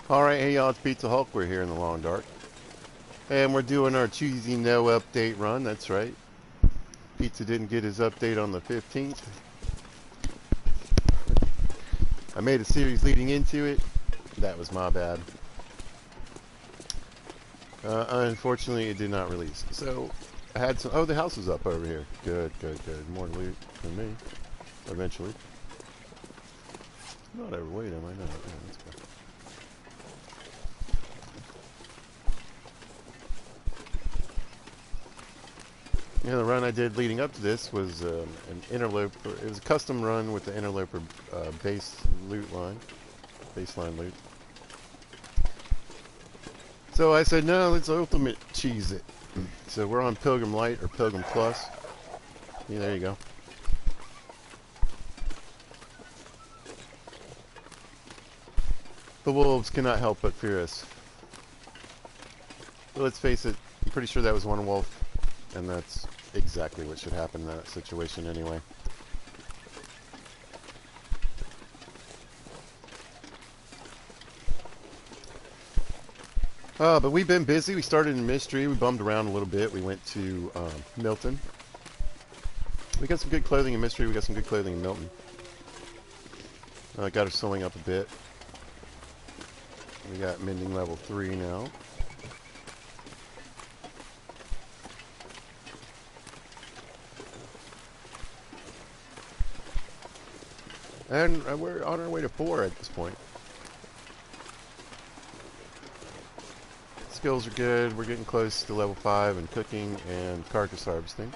Alright, hey y'all, it's Pizza Hulk. We're here in the Long Dark. And we're doing our cheesy no update run, that's right. Pizza didn't get his update on the 15th. I made a series leading into it. That was my bad. Unfortunately, it did not release. So, I had some... Oh, the house is up over here. Good, good, good. More loot than me. Eventually. Not overweight, am I? No, yeah, let's go. Yeah, the run I did leading up to this was an interloper. It was a custom run with the interloper baseline loot. So I said, no, let's ultimate cheese it. So we're on Pilgrim Light or Pilgrim Plus. Yeah, there you go. The wolves cannot help but fear us. But let's face it, I'm pretty sure that was one wolf, and that's exactly what should happen in that situation anyway. But we've been busy. We started in Mystery. We bummed around a little bit. We went to Milton. We got some good clothing in Mystery. We got some good clothing in Milton. Got our sewing up a bit. We got mending level 3 now. And we're on our way to 4 at this point. Skills are good. We're getting close to level 5 in cooking and carcass harvesting.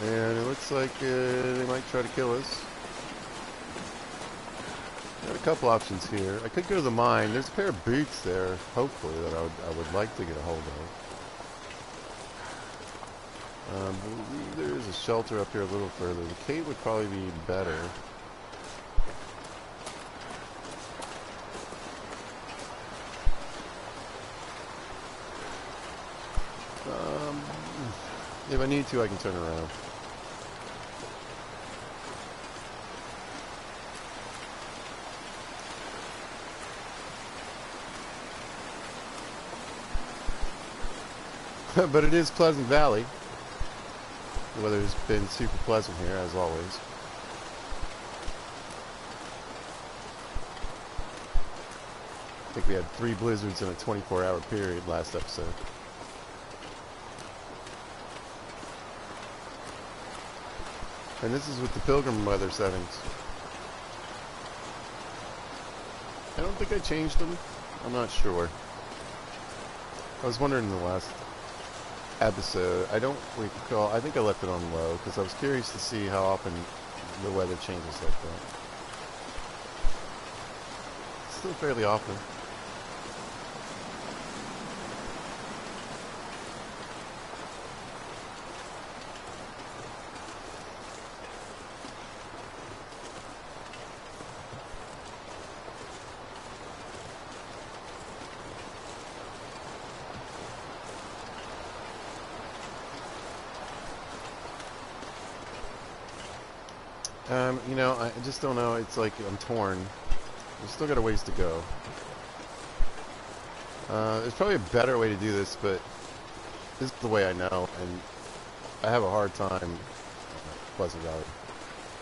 And it looks like they might try to kill us. Got a couple options here. I could go to the mine. There's a pair of boots there, hopefully, that I would like to get a hold of. There is a shelter up here a little further. The cave would probably be better. If I need to, I can turn around. But it is Pleasant Valley. The weather's been super pleasant here, as always. I think we had 3 blizzards in a 24-hour period last episode. And this is with the Pilgrim weather settings. I don't think I changed them. I'm not sure. I was wondering in the last episode. I don't recall. I think I left it on low because I was curious to see how often the weather changes like that. Still fairly often. You know, I just don't know. It's like I'm torn. We've still got a ways to go. There's probably a better way to do this, but this is the way I know, and I have a hard time, Pleasant Valley,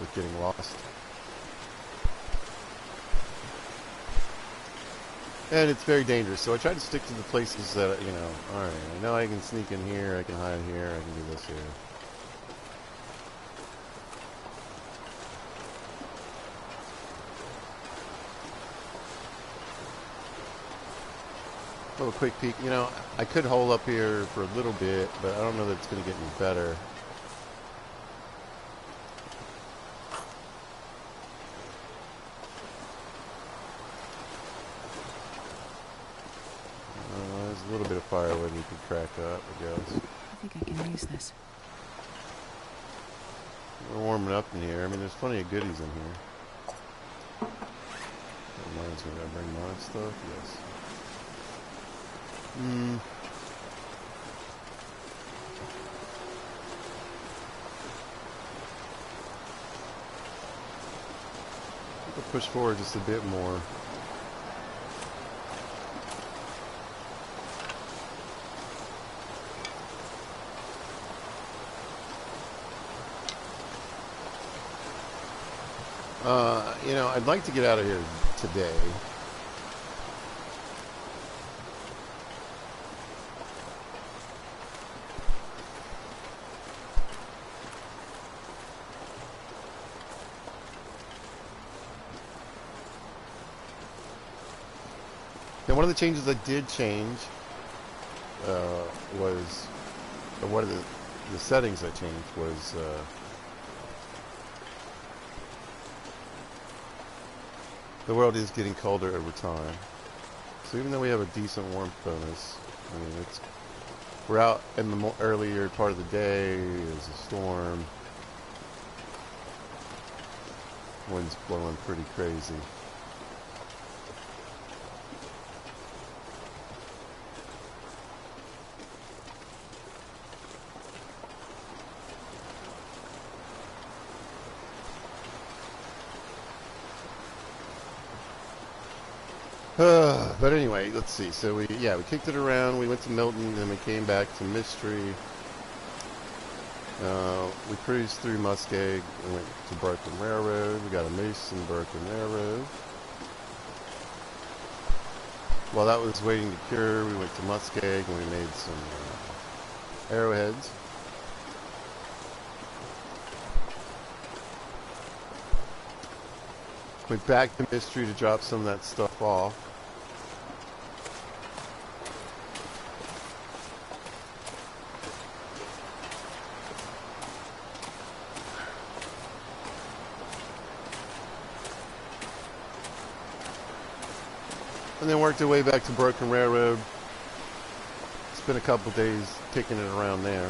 with getting lost. And it's very dangerous, so I try to stick to the places that, you know, alright, I know I can sneak in here, I can hide here, I can do this here. A little quick peek. You know, I could hole up here for a little bit, but I don't know that it's going to get any better. There's a little bit of firewood we could crack up, I guess. I think I can use this. We're warming up in here. I mean, there's plenty of goodies in here. That reminds me, did I bring my stuff? Yes. push forward just a bit more. You know, I'd like to get out of here today. And one of the changes I did change was, or one of the settings I changed was the world is getting colder over time. So even though we have a decent warmth bonus, I mean, we're out in the earlier part of the day. There's a storm. Wind's blowing pretty crazy. But anyway, let's see. So we kicked it around. We went to Milton, then we came back to Mystery. We cruised through Muskeg and went to Broken Railroad. We got a moose in Broken Railroad. While that was waiting to cure, we went to Muskeg and we made some arrowheads. Went back to Mystery to drop some of that stuff off. And then worked our way back to Broken Railroad. Spent a couple days kicking it around there.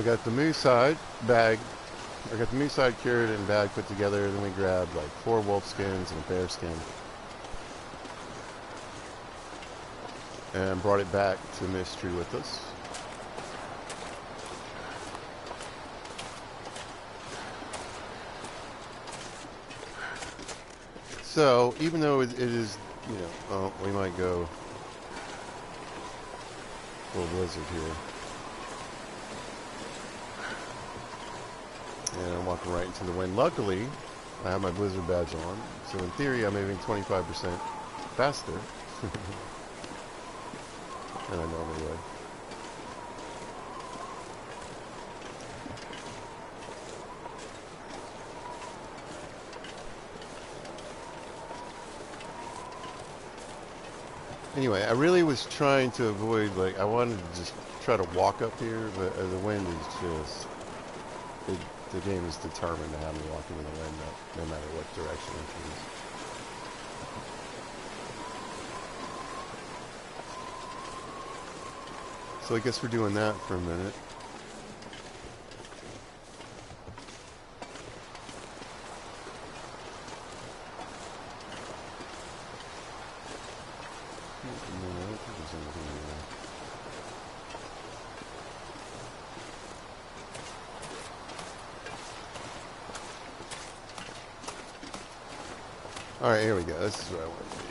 Got the moose hide bag. I got the moose hide cured and bag put together. Then we grabbed like 4 wolf skins and a bear skin. And brought it back to Mystery with us. So, even though it is, you know, we might go a little blizzard here. And I'm walking right into the wind. Luckily, I have my blizzard badge on. So in theory, I'm moving 25% faster than I normally would. Anyway, I really was trying to avoid, like, I wanted to just try to walk up here, but the wind is just, the game is determined to have me walk into the wind no matter what direction it is. So I guess we're doing that for a minute. Alright, here we go. This is what I want to do.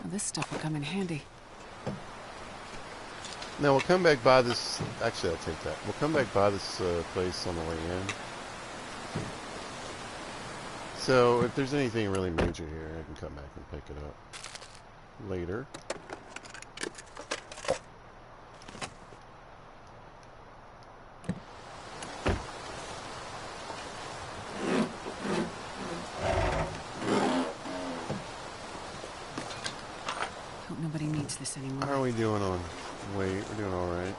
This stuff will come in handy. Now we'll come back by this. Actually, I'll take that. We'll come back by this place on the way in. So if there's anything really major here, I can come back and pick it up later. Nobody needs this anymore. How are we doing on weight? We're doing alright.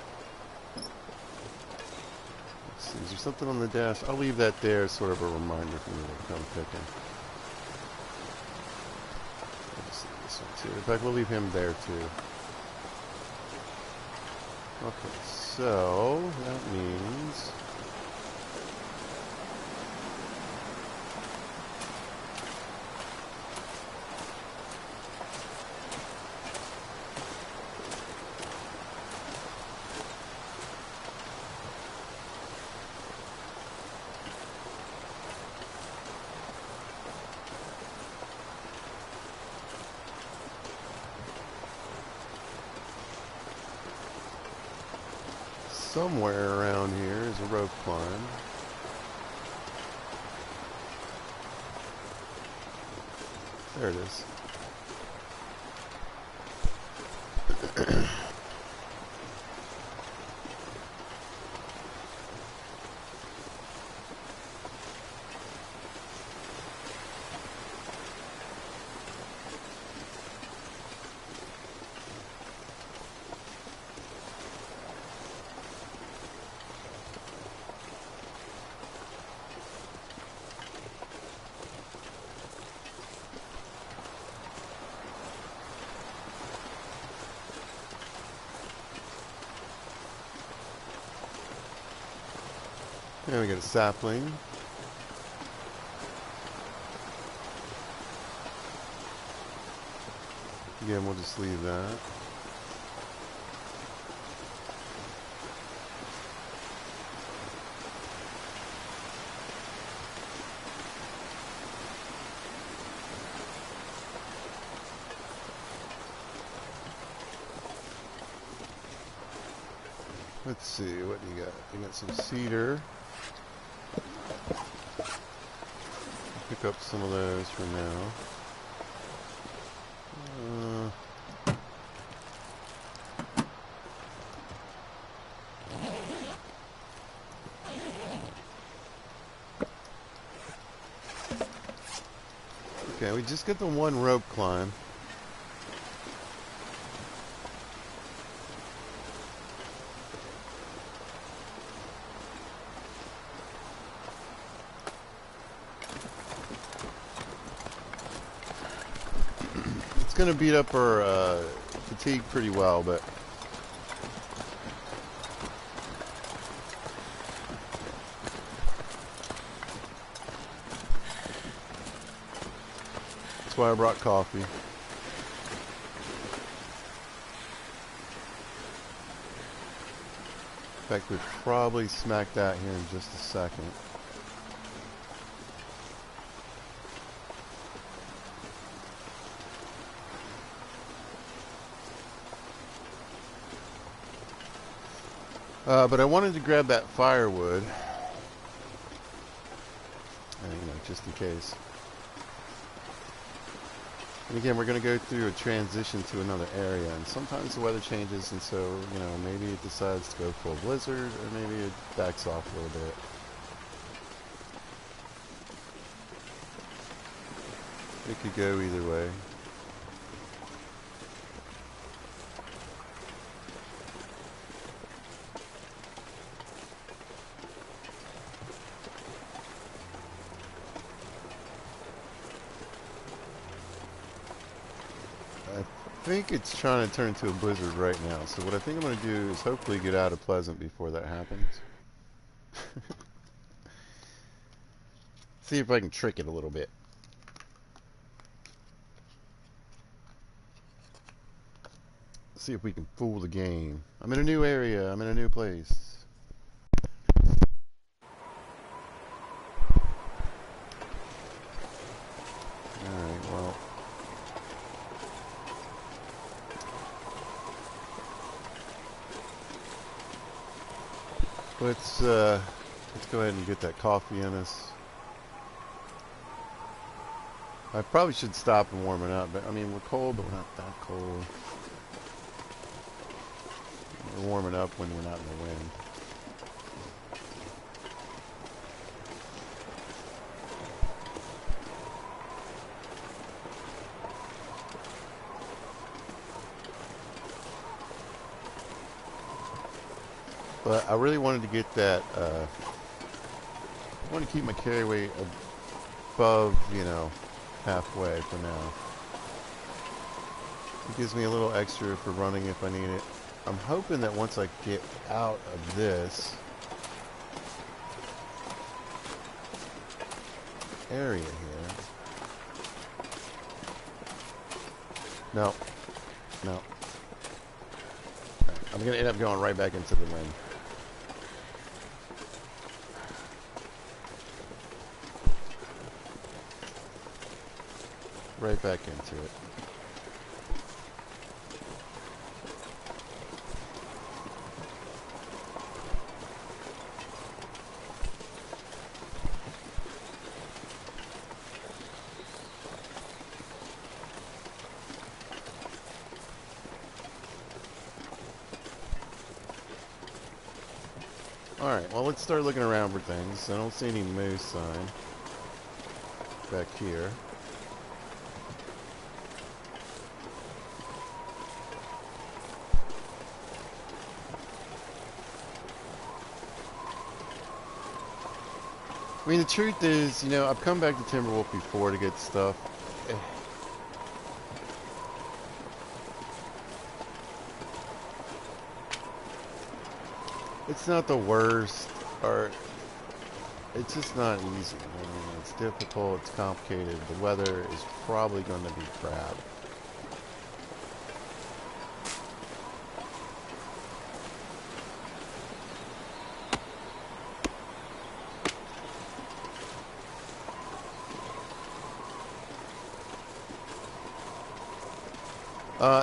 Let's see, is there something on the dash? I'll leave that there as sort of a reminder for me to come picking. Let's see this one too. In fact, we'll leave him there too. Okay, so that means... Somewhere around here is a rope climb. There it is. And we got a sapling. Again, we'll just leave that. Let's see, what do you got? You got some cedar. Pick up some of those for now. Okay, we just get the one rope climb. It's going to beat up our fatigue pretty well, but that's why I brought coffee. In fact, we'll probably smack that here in just a second. But I wanted to grab that firewood, just in case. And again, we're going to go through a transition to another area, and sometimes the weather changes, and so, maybe it decides to go full blizzard, or maybe it backs off a little bit. It could go either way. I think it's trying to turn into a blizzard right now, so what I think I'm going to do is hopefully get out of Pleasant before that happens. See if I can trick it a little bit. See if we can fool the game. I'm in a new area, I'm in a new place. Alright, well. Let's go ahead and get that coffee in us. I probably should stop and warm it up, but I mean we're cold, but we're not that cold. We're warming up when we're not in the wind. But I really wanted to get that, I want to keep my carry weight above, halfway for now. It gives me a little extra for running if I need it. I'm hoping that once I get out of this area here. No. Right. I'm going to end up going right back into the wind. Right back into it. Alright, well, let's start looking around for things. I don't see any moose sign back here. I mean, the truth is, you know, I've come back to TimberWolf before to get stuff. It's not the worst, or it's just not easy. I mean, it's difficult, it's complicated. The weather is probably going to be crap.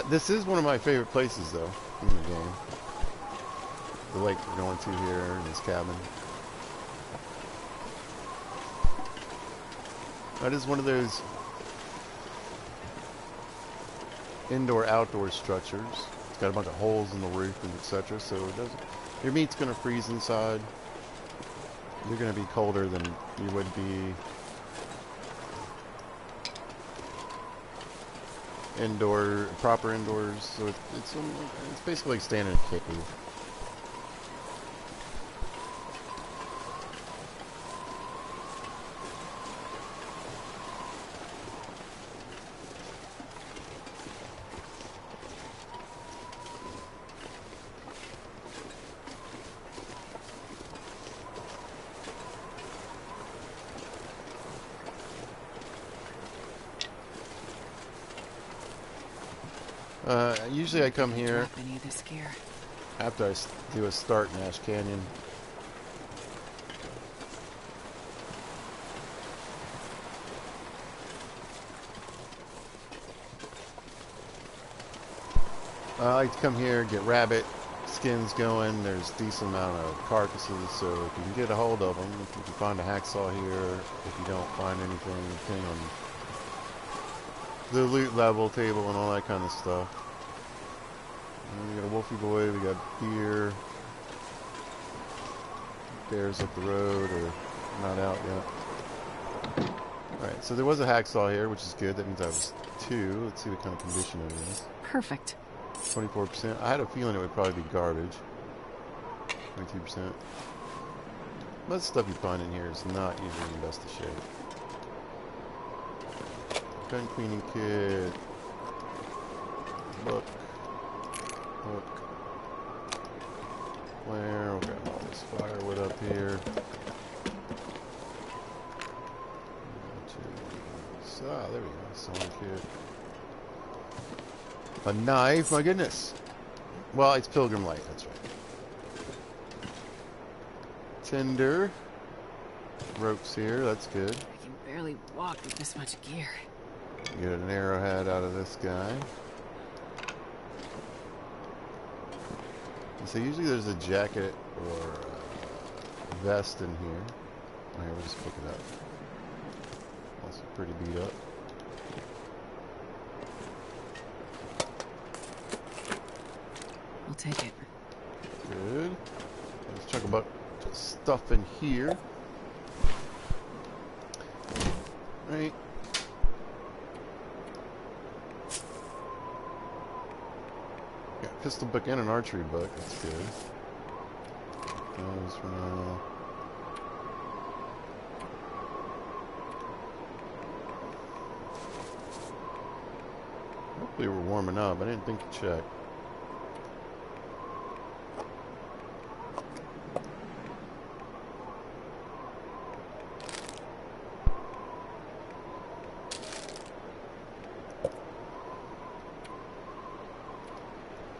This is one of my favorite places, though, in the game. The lake we're going to here in this cabin. That is one of those indoor-outdoor structures. It's got a bunch of holes in the roof and etc. So it doesn't. Your meat's gonna freeze inside. You're gonna be colder than you would be proper indoors. So it's basically like standing in a cave. Usually I come here Any of this gear. after I do a start in Ash Canyon. I like to come here, get rabbit skins going. There's a decent amount of carcasses, so if you can get a hold of them, if you can find a hacksaw here, if you don't find anything, depending on the loot level table and all that kind of stuff. And we got a Wolfie Boy, we got deer. Bears up the road, or not out yet. Alright, so there was a hacksaw here, which is good. That means I was 2. Let's see what kind of condition it is. Perfect. 24%. I had a feeling it would probably be garbage. 22%. Most stuff you find in here is not usually in best of shape. Gun cleaning kit. Look. Flare. We got all this firewood up here. Ah, there we go. Sewing kit. A knife, my goodness. Well, it's Pilgrim Light, that's right. Tinder. Ropes here, that's good. I can barely walk with this much gear. Get an arrowhead out of this guy. And so usually there's a jacket or a vest in here. Oh, here, we'll just pick it up. Also pretty beat up. I'll take it. Good. Let's talk about stuff in here. Right. Got a pistol book and an archery book. That's good. Those for now. Hopefully we're warming up. I didn't think to check.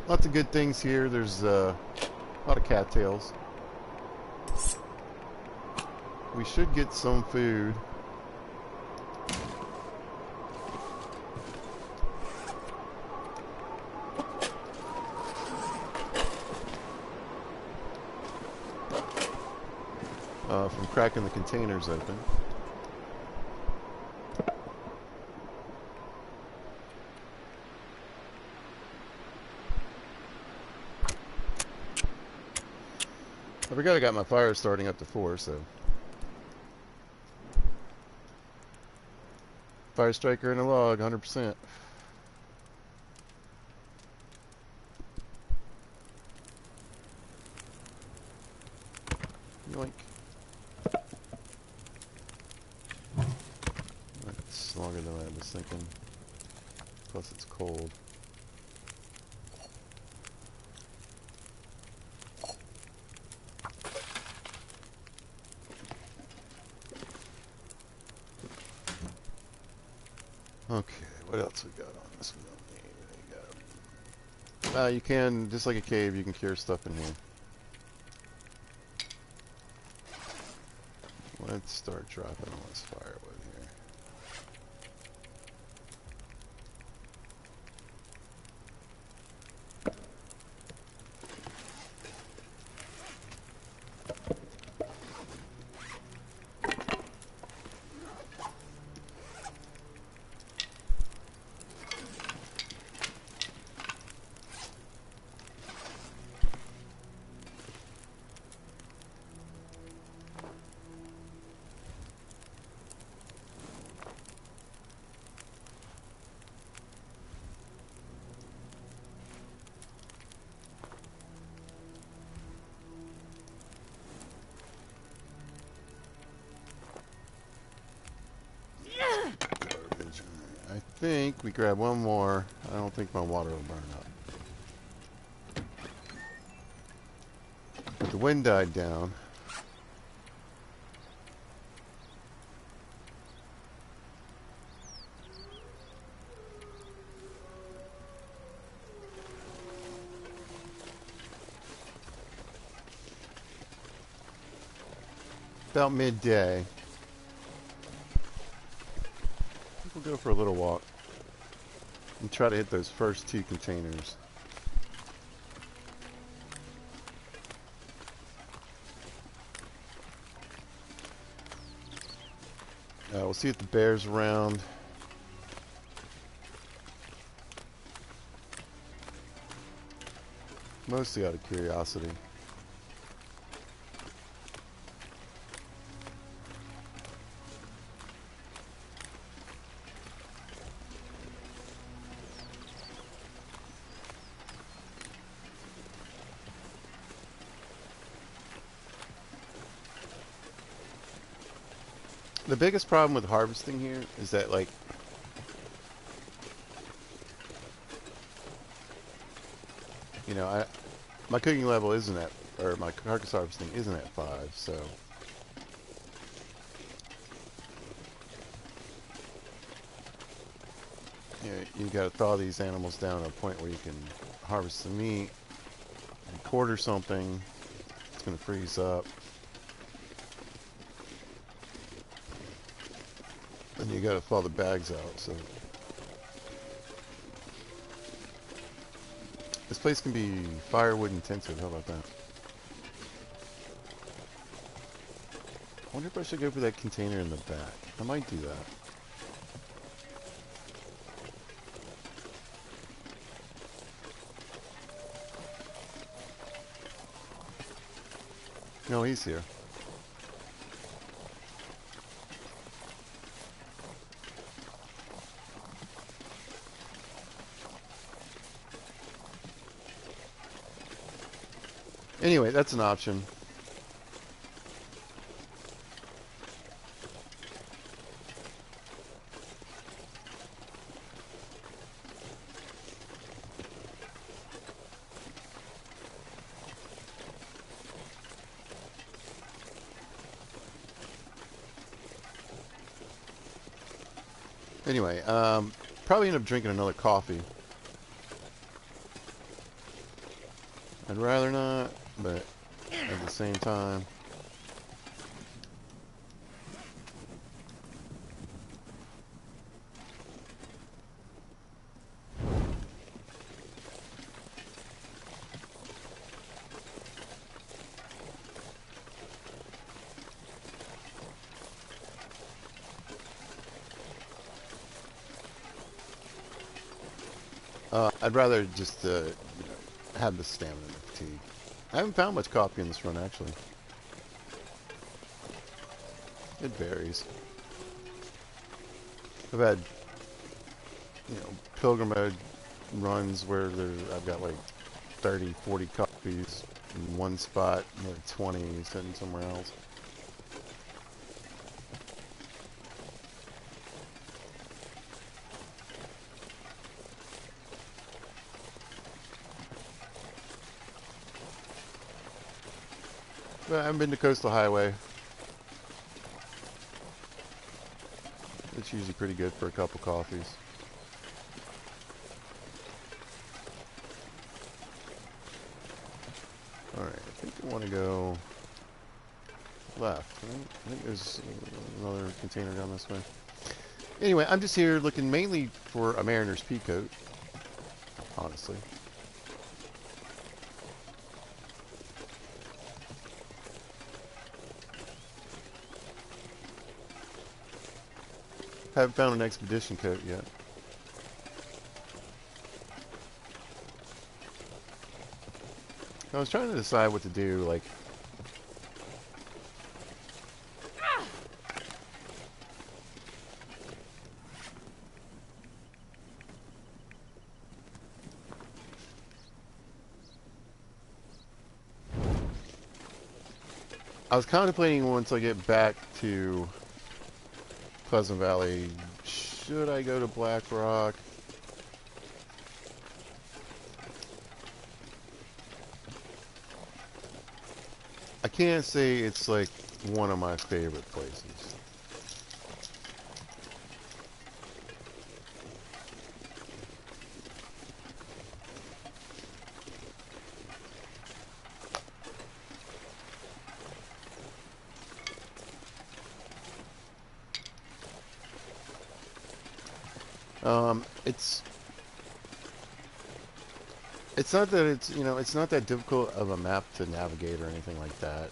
Lots of good things here. There's a lot of cattails. We should get some food. From cracking the containers open. I forgot I got my fire starting up to 4, so. Fire striker and a log, 100%. Yoink. That's longer than I was thinking. Plus it's cold. Okay, what else we got on this? We don't need. There you go. You can, just like a cave, you can cure stuff in here. Let's start dropping all this firewood here. Garbage. I think we grab one more. I don't think my water will burn up. But the wind died down. About midday. We'll go for a little walk and try to hit those first 2 containers. We'll see if the bear's around. Mostly out of curiosity. The biggest problem with harvesting here is that, like, you know, my cooking level isn't at, or my carcass harvesting isn't at 5, so you got to thaw these animals down to a point where you can harvest the meat and quarter something. It's going to freeze up. And you got to thaw the bags out. So this place can be firewood intensive. How about that? I wonder if I should go for that container in the back. I might do that. No, he's here. Anyway, that's an option. Anyway, probably end up drinking another coffee. I'd rather not, but at the same time. I'd rather just have the stamina and fatigue. I haven't found much coffee in this run, actually. It varies. I've had, pilgrimage runs where I've got like 30, 40 copies in one spot, and like 20 sitting somewhere else. But I haven't been to Coastal Highway. It's usually pretty good for a couple coffees. Alright, I think I want to go left. Right? I think there's another container down this way. Anyway, I'm just here looking mainly for a Mariner's Peacoat, honestly. Haven't found an expedition coat yet. I was trying to decide what to do, like... I was contemplating once I get back to Pleasant Valley, should I go to Black Rock? I can't say it's like one of my favorite places. It's not that it's not that difficult of a map to navigate or anything like that.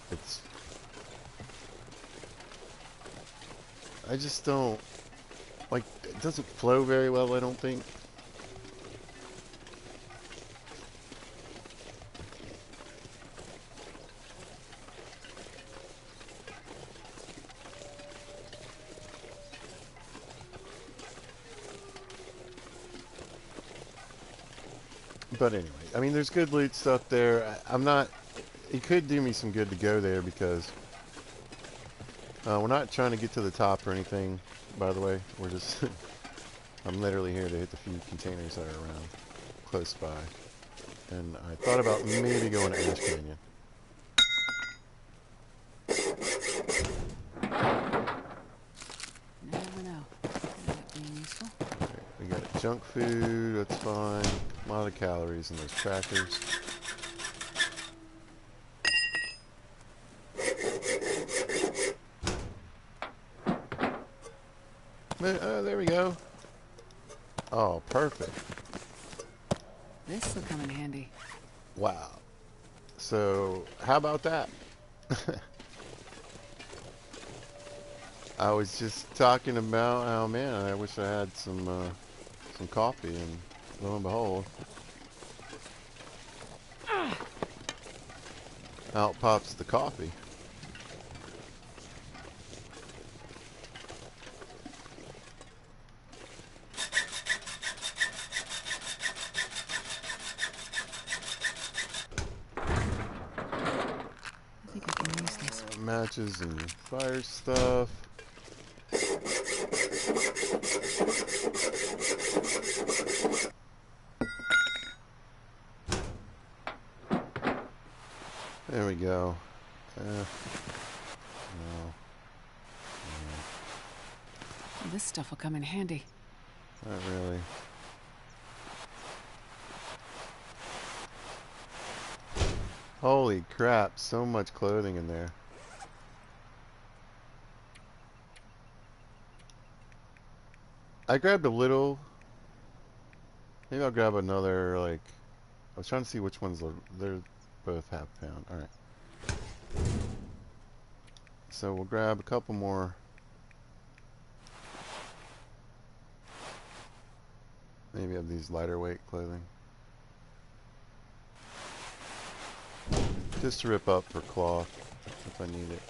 I just don't, like, it doesn't flow very well, I don't think. But anyway, I mean, there's good loot stuff there. I'm not, it could do me some good to go there because we're not trying to get to the top or anything, by the way. We're just, I'm literally here to hit the few containers that are around close by. And I thought about maybe going to Ash Canyon. Never know. Could end up being useful. Right, we got junk food, that's fine. A lot of calories in those crackers. There we go. Oh, perfect. This will come in handy. Wow. So, how about that? I was just talking about how, man, I wish I had some coffee, and lo and behold, out pops the coffee. I think I can use this. Matches and fire stuff. There we go. No. This stuff will come in handy. Not really. Holy crap, so much clothing in there. I grabbed a little. Maybe I'll grab another, like, I was trying to see which ones they're both half pound. Alright. So we'll grab a couple more. Maybe of these lighter weight clothing. Just to rip up for cloth if I need it.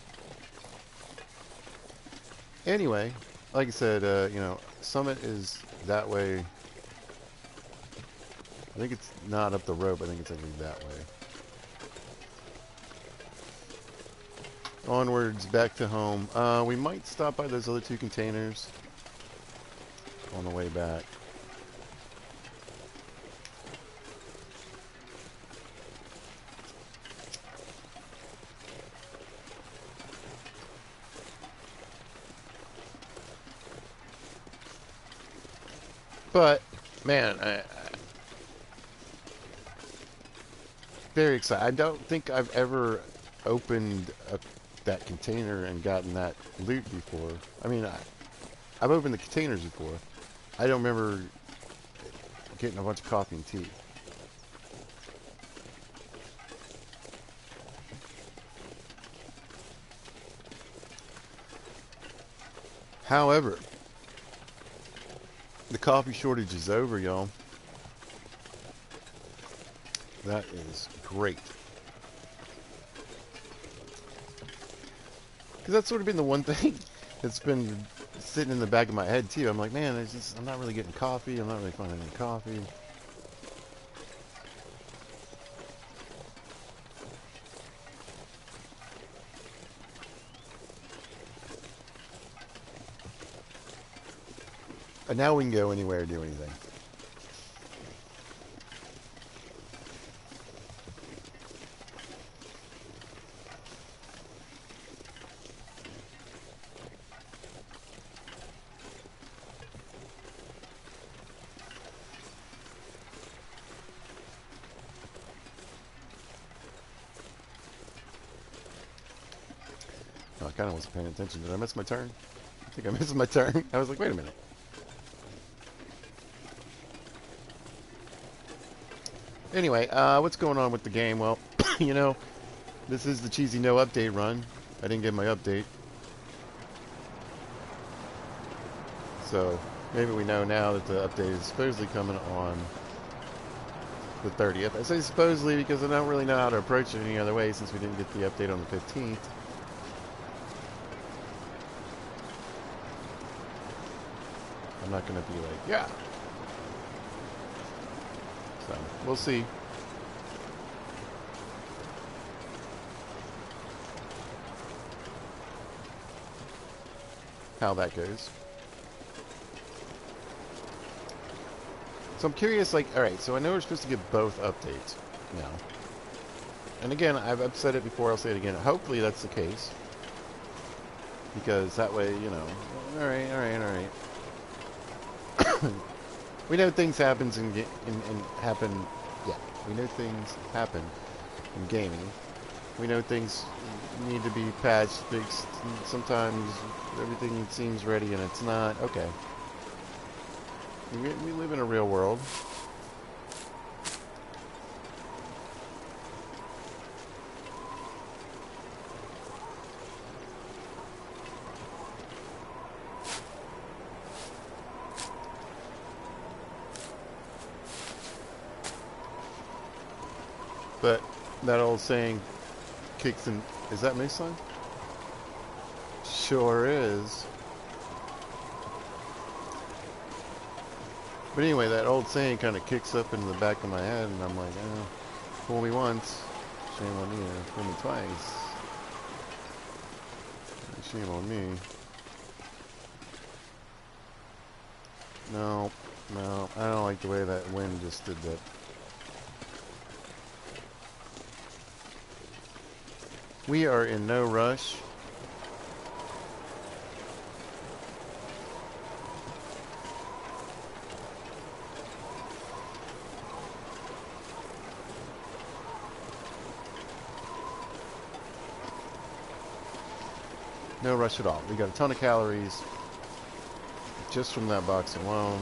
Anyway, like I said, you know, Summit is that way. I think it's not up the road, but I think it's actually that way. Onwards, back to home. We might stop by those other two containers on the way back. But, man, very excited. I don't think I've ever opened that container and gotten that loot before. I mean, I've opened the containers before. I don't remember getting a bunch of coffee and tea. However, the coffee shortage is over, y'all. That is great. Because that's sort of been the one thing that's been sitting in the back of my head, too. I'm like, man, I'm not really getting coffee. I'm not really finding any coffee. And now we can go anywhere and do anything. Oh, I kind of wasn't paying attention. Did I miss my turn? I think I missed my turn. I was like, wait a minute. Anyway, what's going on with the game? Well, you know, this is the cheesy no update run. I didn't get my update. So, maybe we know now that the update is supposedly coming on the 30th. I say supposedly because I don't really know how to approach it any other way since we didn't get the update on the 15th. I'm not going to be like, yeah. So, we'll see. How that goes. So I'm curious, like, alright, so I know we're supposed to get both updates now. And again, I've said it before, I'll say it again. Hopefully that's the case. Because that way, you know, alright. We know things happen we know things happen in gaming. We know things need to be patched, fixed. Sometimes everything seems ready and it's not. Okay. We live in a real world. But that old saying kicks in. Is that Moose Son? Sure is. But anyway, that old saying kind of kicks up into the back of my head, and I'm like, fool me once, shame on you. Fool me twice, shame on me. No, I don't like the way that wind just did that. We are in no rush. No rush at all. We got a ton of calories just from that box alone.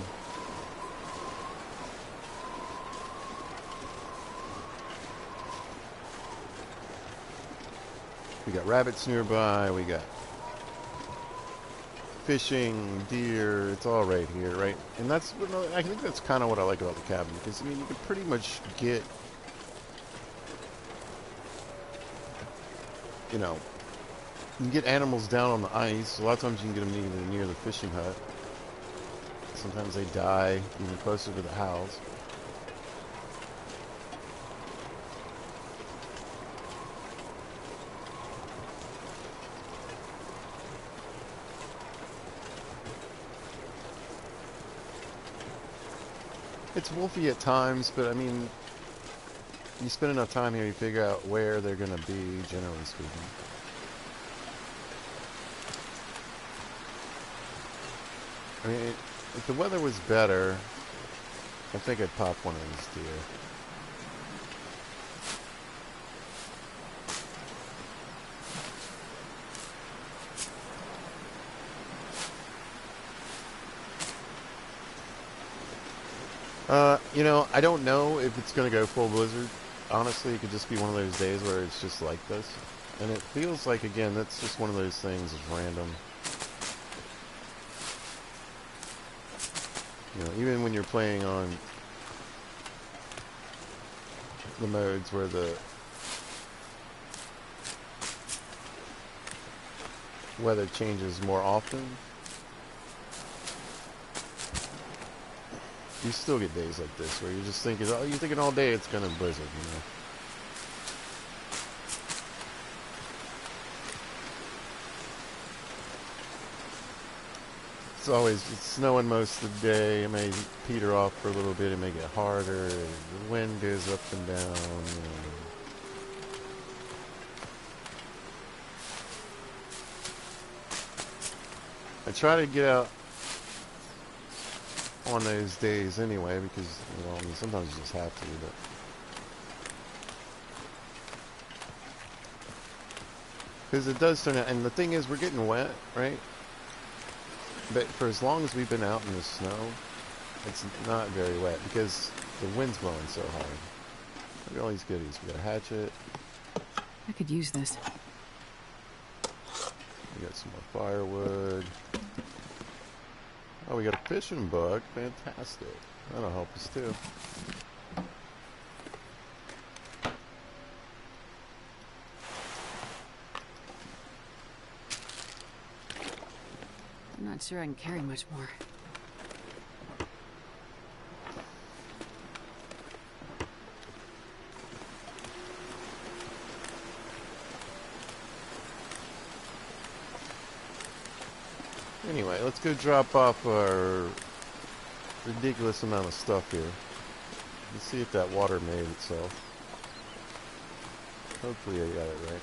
We got rabbits nearby, we got fishing, deer, it's all right here, right? And that's, I think that's kind of what I like about the cabin, because, I mean, you can pretty much get you know, you can get animals down on the ice. A lot of times you can get them even near the fishing hut. Sometimes they die even closer to the house. It's wolfy at times, but I mean, you spend enough time here, you figure out where they're going to be, generally speaking. I mean, if the weather was better, I think I'd pop one of these deer. You know, I don't know if it's going to go full blizzard. Honestly, it could just be one of those days where it's just like this. And it feels like, again, that's just one of those things that's random. You know, even when you're playing on the modes where the weather changes more often, you still get days like this where you're just thinking, oh, you're thinking all day it's gonna blizzard, you know. It's snowing most of the day. It may peter off for a little bit. It may get harder. The wind goes up and down. You know. I try to get out on those days anyway because, you know, I mean, sometimes you just have to, but because it does turn out, and the thing is, we're getting wet, right? But for as long as we've been out in the snow, it's not very wet because the wind's blowing so hard. Look at all these goodies. We got a hatchet. I could use this. We got some more firewood. Oh, we got a fishing bug. Fantastic. That'll help us too. I'm not sure I can carry much more. Anyway, let's go drop off our ridiculous amount of stuff here. Let's see if that water made itself. Hopefully I got it right.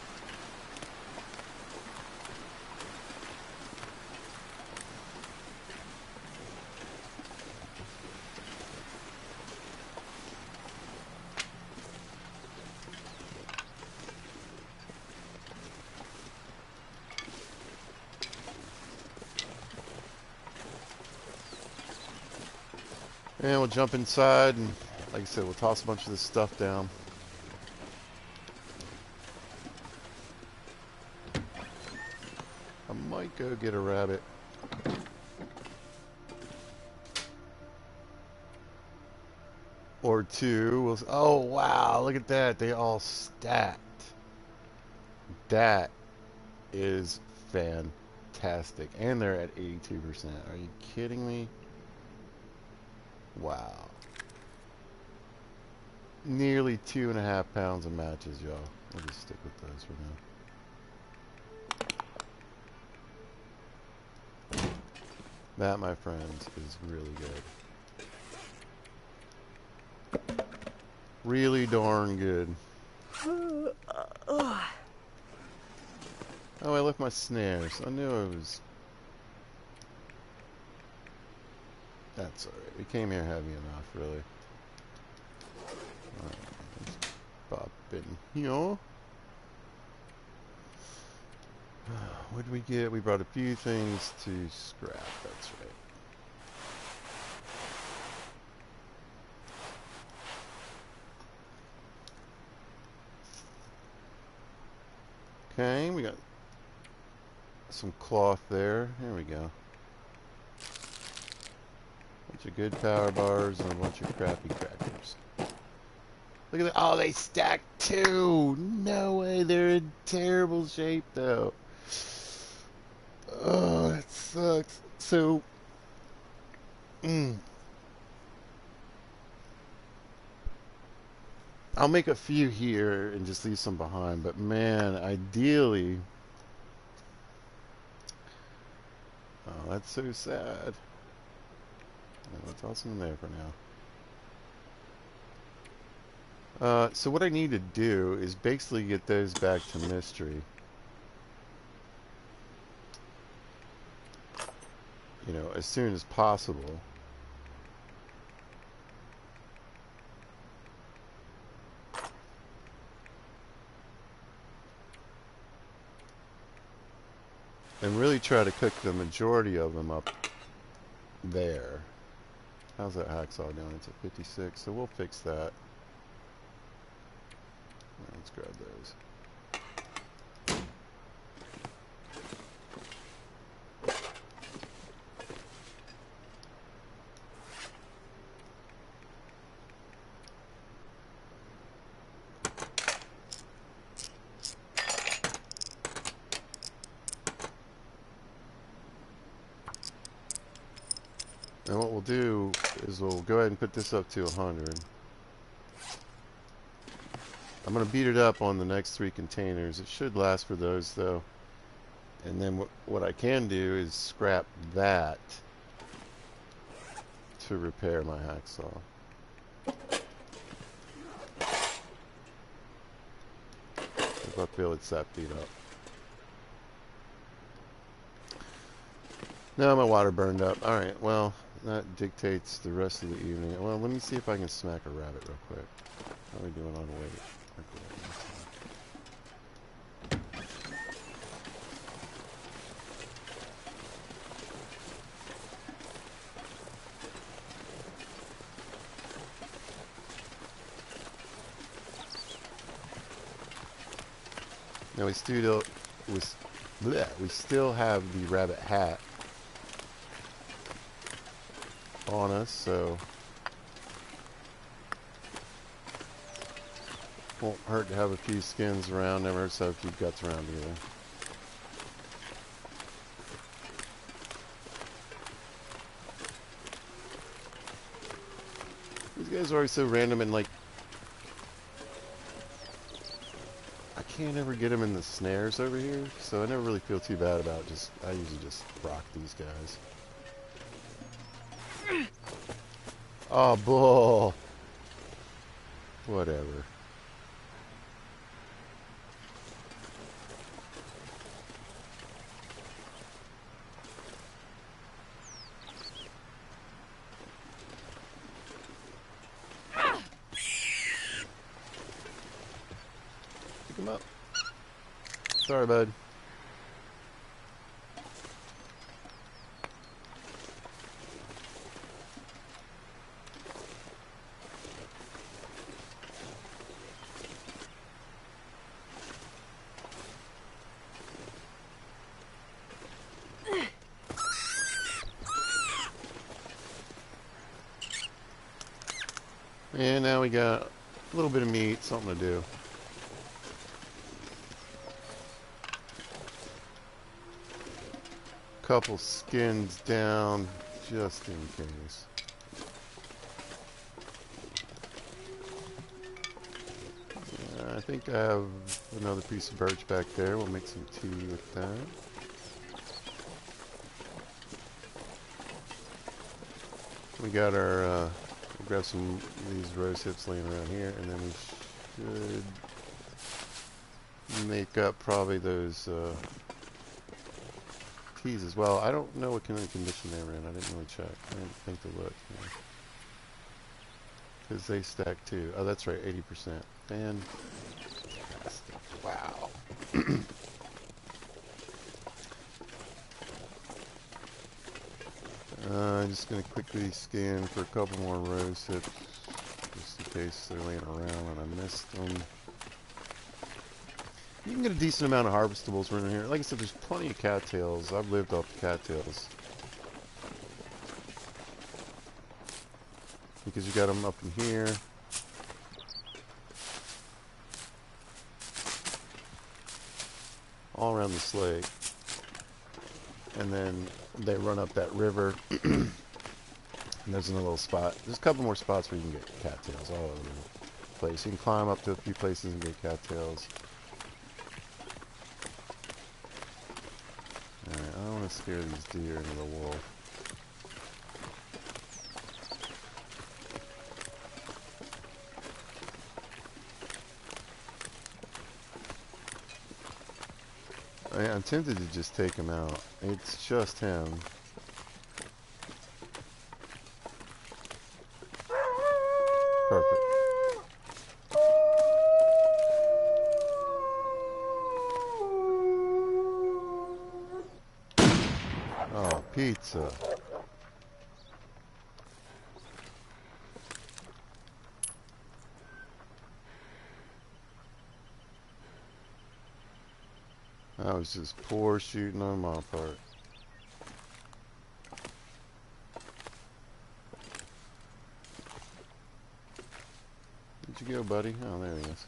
And we'll jump inside and, like I said, we'll toss a bunch of this stuff down. I might go get a rabbit. Or two. Oh, wow, look at that. They all stacked. That is fantastic. And they're at 82%. Are you kidding me? Wow. Nearly 2.5 pounds of matches, y'all. I'll just stick with those for now. That, my friends, is really good. Really darn good. Oh, I left my snares. I knew it was... That's alright. We came here heavy enough, really. Alright, let's pop in here. What did we get? We brought a few things to scrap. That's right. Okay, we got some cloth there. There we go. Bunch of good power bars and a bunch of crappy crackers. Look at that. Oh, they stacked two. No way. They're in terrible shape, though. Oh, that sucks. So, I'll make a few here and just leave some behind. But man, ideally, oh, that's so sad. Let's toss them in there for now. So what I need to do is basically get those back to mystery. You know, as soon as possible. And really try to cook the majority of them up there. How's that hacksaw doing? It's at 56, so we'll fix that. Let's grab those. And what we'll do is we'll go ahead and put this up to 100. I'm going to beat it up on the next 3 containers. It should last for those, though. And then what I can do is scrap that to repair my hacksaw. If I feel it's that beat up. Now my water burned up. Alright, well, that dictates the rest of the evening. Well, let me see if I can smack a rabbit real quick. How are we doing on weight? Now we still have the rabbit hat on us, so won't hurt to have a few skins around. Never hurts to have a few guts around either. These guys are always so random and like I can't ever get them in the snares over here, so I never really feel too bad about it. I usually just rock these guys. Oh, bull. Whatever. Pick him up. Sorry, bud. And now we got a little bit of meat, something to do. Couple skins down, just in case. I think I have another piece of birch back there. We'll make some tea with that. We got our, we'll grab some of these rose hips laying around here, and then we should make up probably those teas as well. I don't know what kind of condition they were in. I didn't really check. I didn't think to look. Because they stack too. Oh, that's right, 80%. Fantastic. Wow. I'm just going to quickly scan for a couple more rose hips, just in case they're laying around and I missed them. You can get a decent amount of harvestables around here. Like I said, there's plenty of cattails. I've lived off the cattails. Because you got them up in here. all around this lake. And then they run up that river. And there's a little spot. There's a couple more spots where you can get cattails all over the place. You can climb up to a few places and get cattails. Alright, I don't want to scare these deer into the wolf. I'm tempted to just take him out. It's just him. Perfect. Oh, pizza. That was just poor shooting on my part. Where'd you go, buddy? Oh, there he is.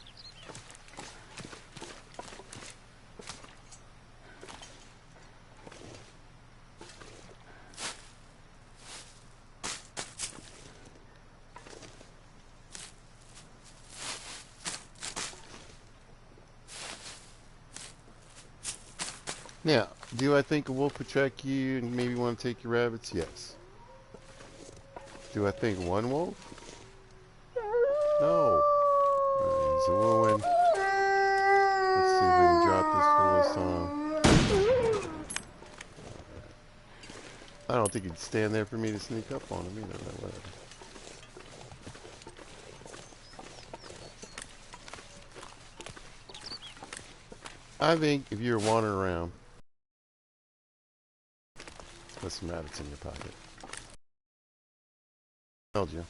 Now, do I think a wolf would track you and maybe want to take your rabbits? Yes. Do I think one wolf? No. Alright, he's a wooing. Let's see if we can drop this fool this time. I don't think he'd stand there for me to sneak up on him either. That way. I think if you're wandering around, put some rabbits in your pocket. Told you.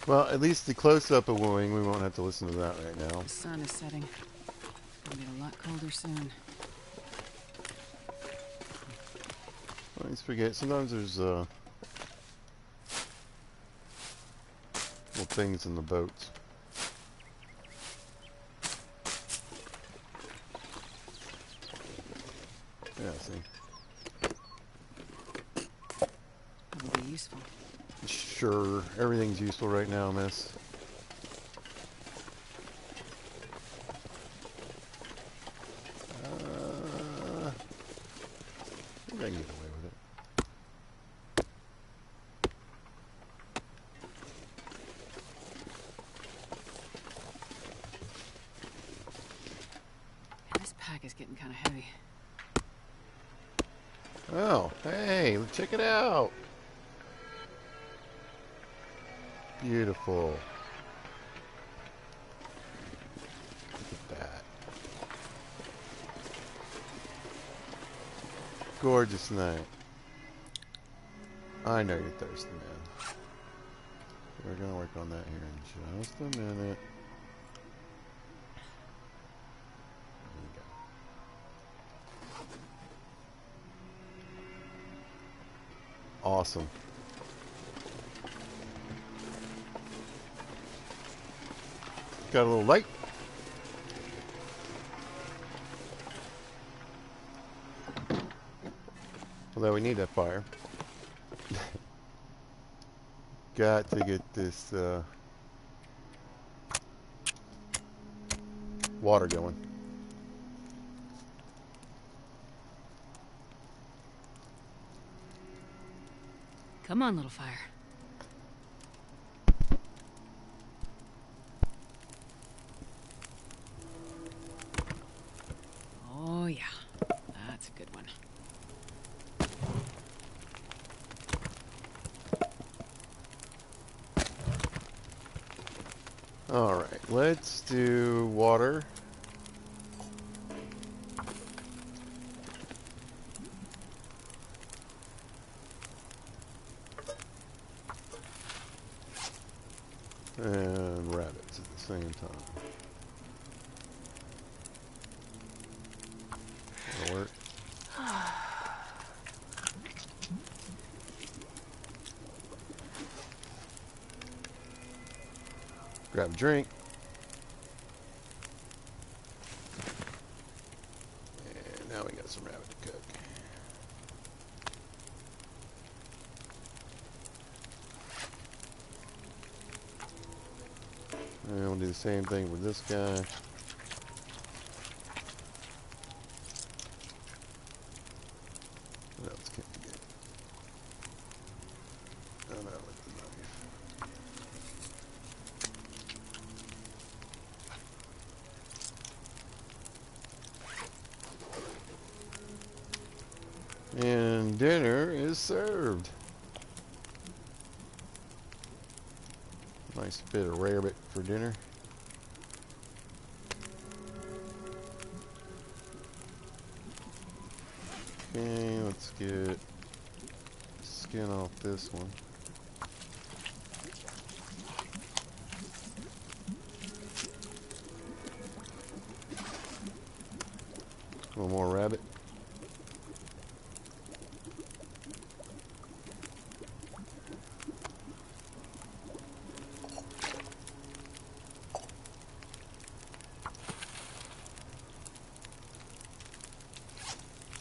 Well, at least the close-up of wooing, we won't have to listen to that right now. The sun is setting. It's gonna get a lot colder soon. Always forget, sometimes there's little things in the boats. Yeah, see. That'll be useful. Sure, everything's useful right now, miss. I think I can get away with it. Man, this pack is getting kind of heavy. Oh, hey, check it out. Beautiful. Look at that. Gorgeous night. I know you're thirsty, man. We're gonna work on that here in just a minute. There you go. Awesome. Got a little light. Although we need that fire. Got to get this water going. Come on, little fire. Oh, yeah. That's a good one. Alright, let's do water. same time. That'll work. Grab a drink. And now we got some rabbit to cook. And we'll do the same thing with this guy. What else can we get? Oh no, with the knife. And dinner is served. Nice bit of rarebit for dinner. Okay, let's get skin off this one. A little more rabbit.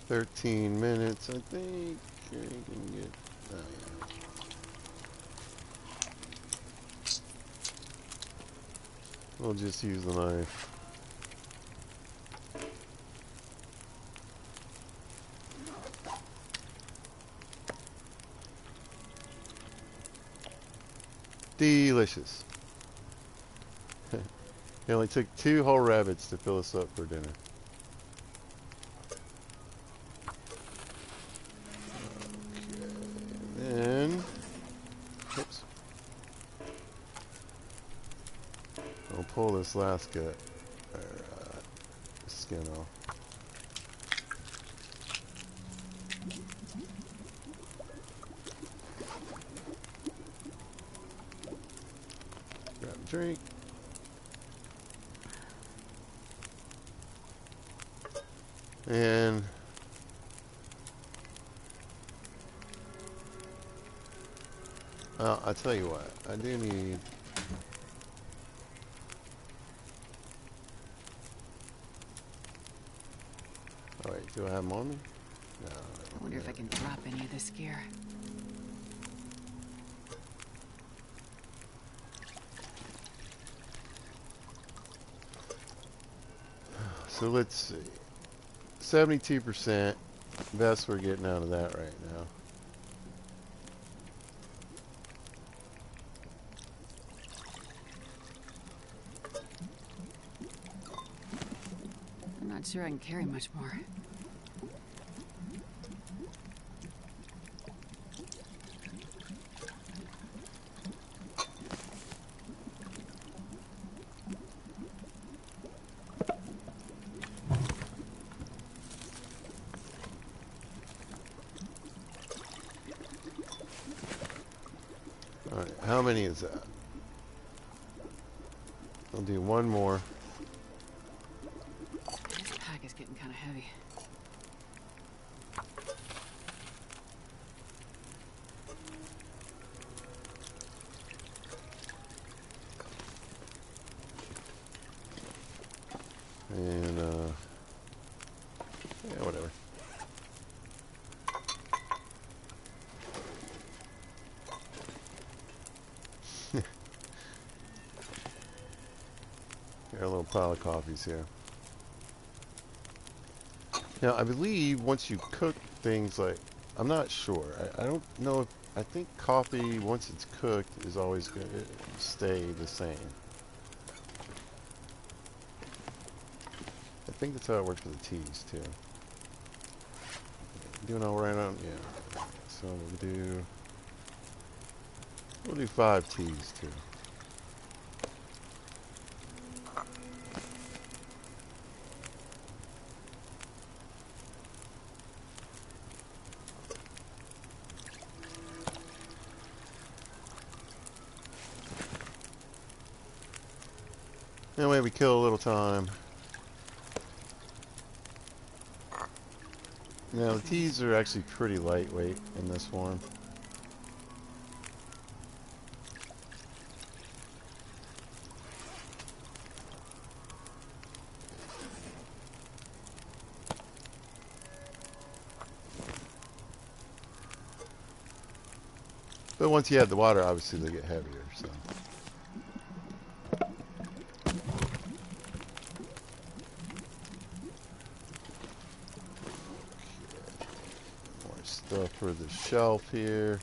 "13 minutes, I think I can get. Oh, yeah. We'll just use the knife. Delicious. It only took 2 whole rabbits to fill us up for dinner. Then, oops. I'll pull this last gut, or skin off. Grab a drink. And I'll tell you what, I do need. Oh wait, do I have them on me? No. I wonder if I can drop any of this gear. So let's see. 72%. Best we're getting out of that right now. I'm not sure I can carry much more. Alright, how many is that? I'll do one more. This pack is getting kind of heavy. And, yeah, whatever. Got a little pile of coffees here. Now, I believe once you cook things like, I'm not sure. I don't know if, I think coffee, once it's cooked, is always going to stay the same. I think that's how it works for the teas, too. Doing all right on, yeah. So we'll do 5 teas, too. That way we kill a little time. Now the teas are actually pretty lightweight in this form. But once you add the water, obviously they get heavier, so. More stuff for the shelf here.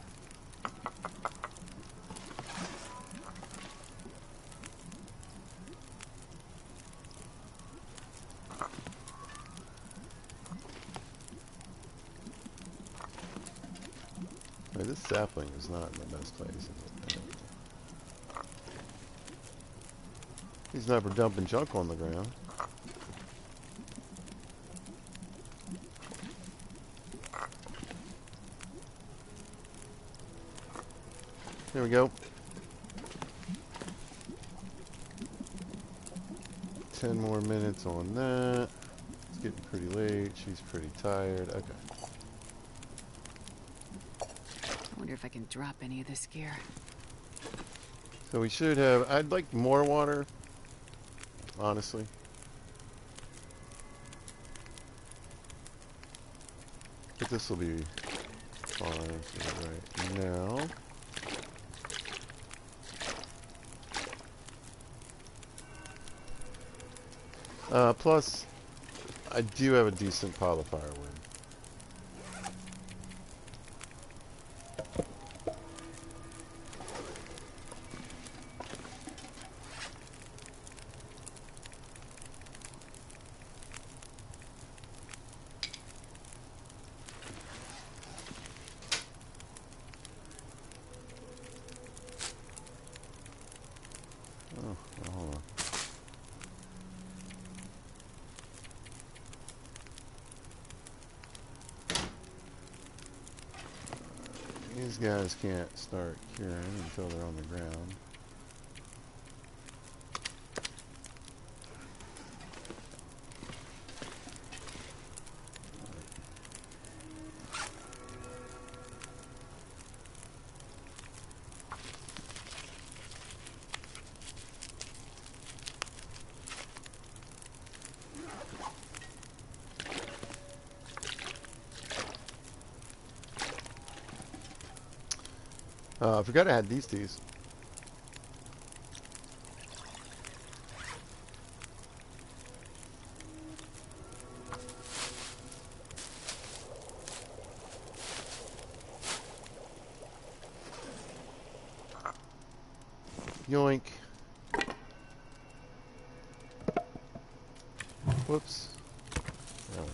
Wait, this sapling is not in the best place, is it? He's never dumping junk on the ground. There we go. 10 more minutes on that. It's getting pretty late. She's pretty tired. Okay. I wonder if I can drop any of this gear. So we should have... I'd like more water, honestly. But this will be fine for right now. Plus, I do have a decent pile of firewood. Oh, hold on. These guys can't start curing until they're on the ground. I forgot I had these teas. Yoink. Whoops. Oh.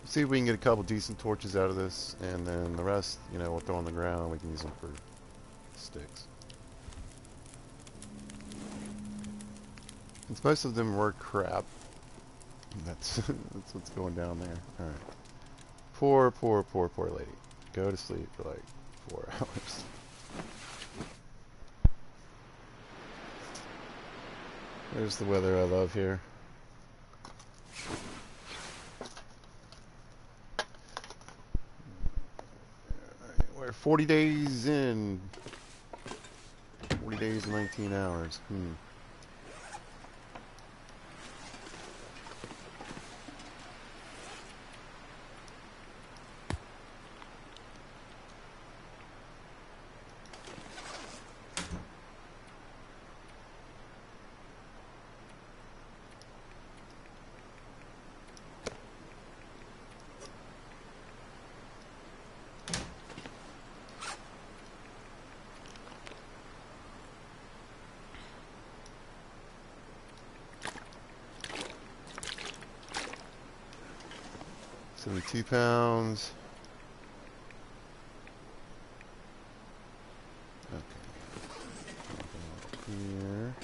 See if we can get a couple decent torches out of this, and then the rest, you know, we'll throw on the ground. We can use them for sticks. Since most of them were crap, that's that's what's going down there. All right, poor lady. Go to sleep for like 4 hours. There's the weather I love here. We're 40 days in. 40 days and 19 hours. 72 pounds. Okay. Here.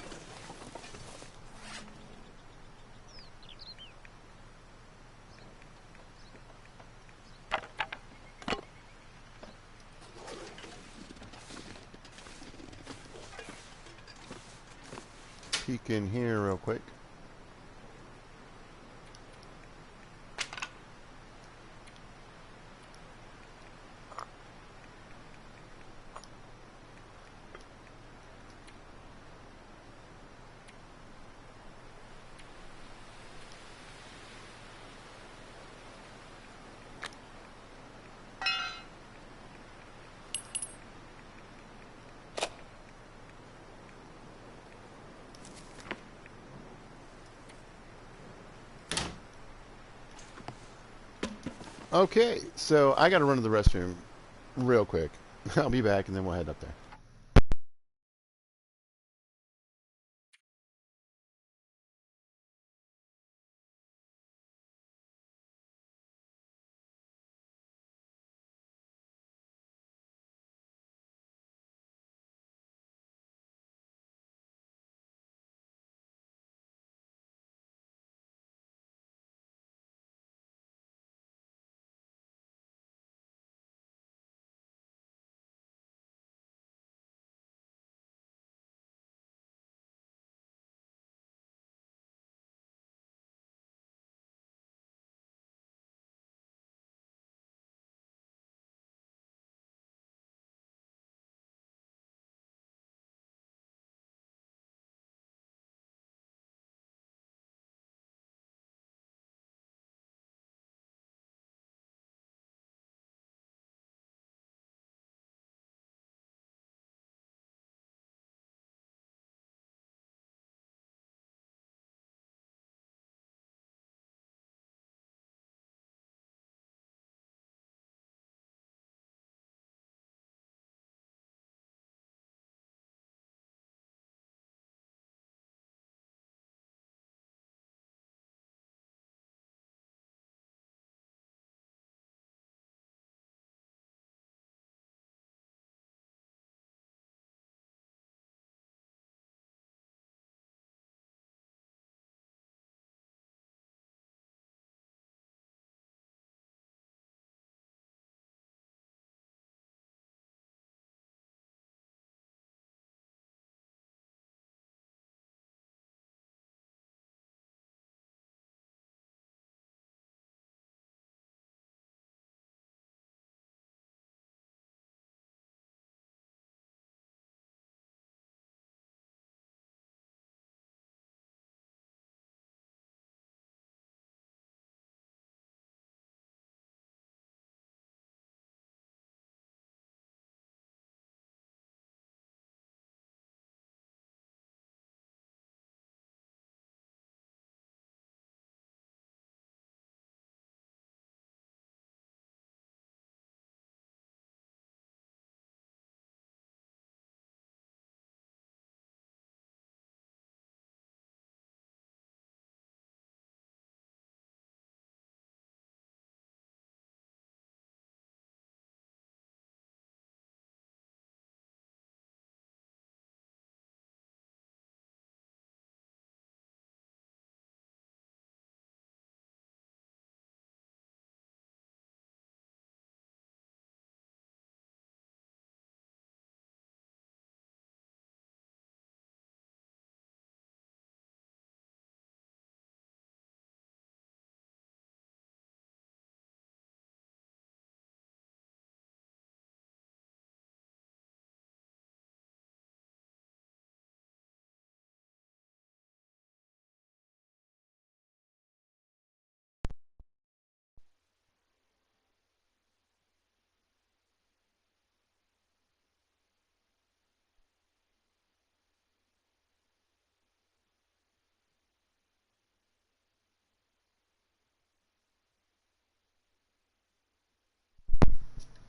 Peek in here real quick. Okay, so I got to run to the restroom real quick. I'll be back and then we'll head up there.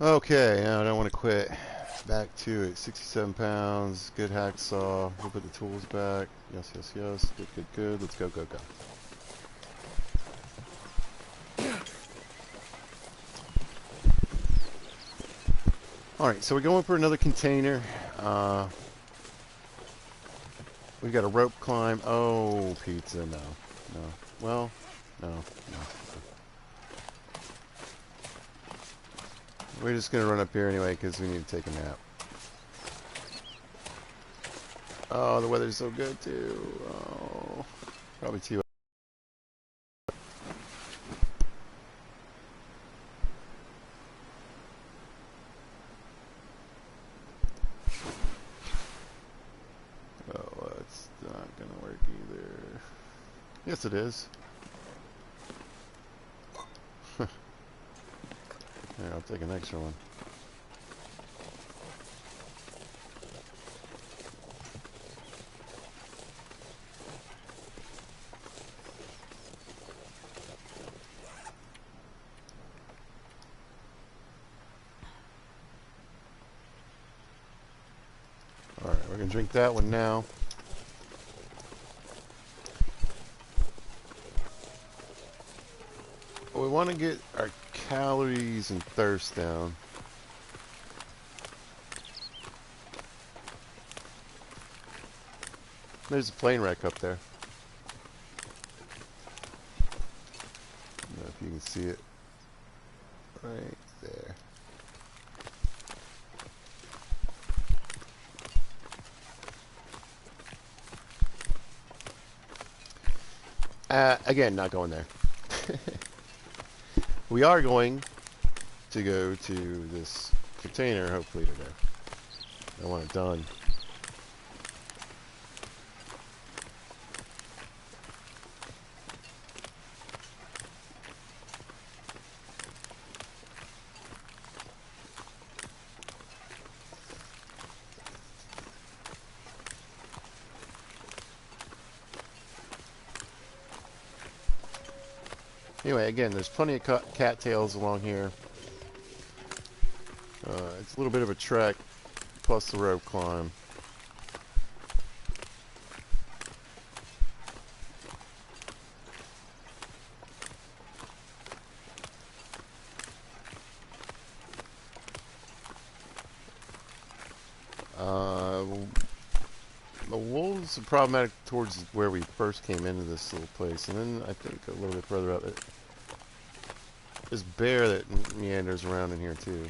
Okay, I don't want to quit. Back to it. 67 pounds. Good hacksaw. We'll put the tools back. Yes, yes, yes. Good, good, good. Let's go, go, go. Alright, so we're going for another container. We got a rope climb. Oh, pizza, no. No. Well, no. We're just going to run up here anyway because we need to take a nap. Oh, the weather's so good too. Oh, probably too. Oh, that's not going to work either. Yes, it is. Here, I'll take an extra one. Alright, we're going to drink that one now. We want to get our calories and thirst down. There's a plane wreck up there. I don't know if you can see it. Right there. Again, not going there. We are going to go to this container, hopefully today. I want it done. Anyway, again, there's plenty of cattails along here. It's a little bit of a trek, plus the rope climb. The wolves are problematic towards where we first came into this little place, and then I think a little bit further out, there's bear that meanders around in here too.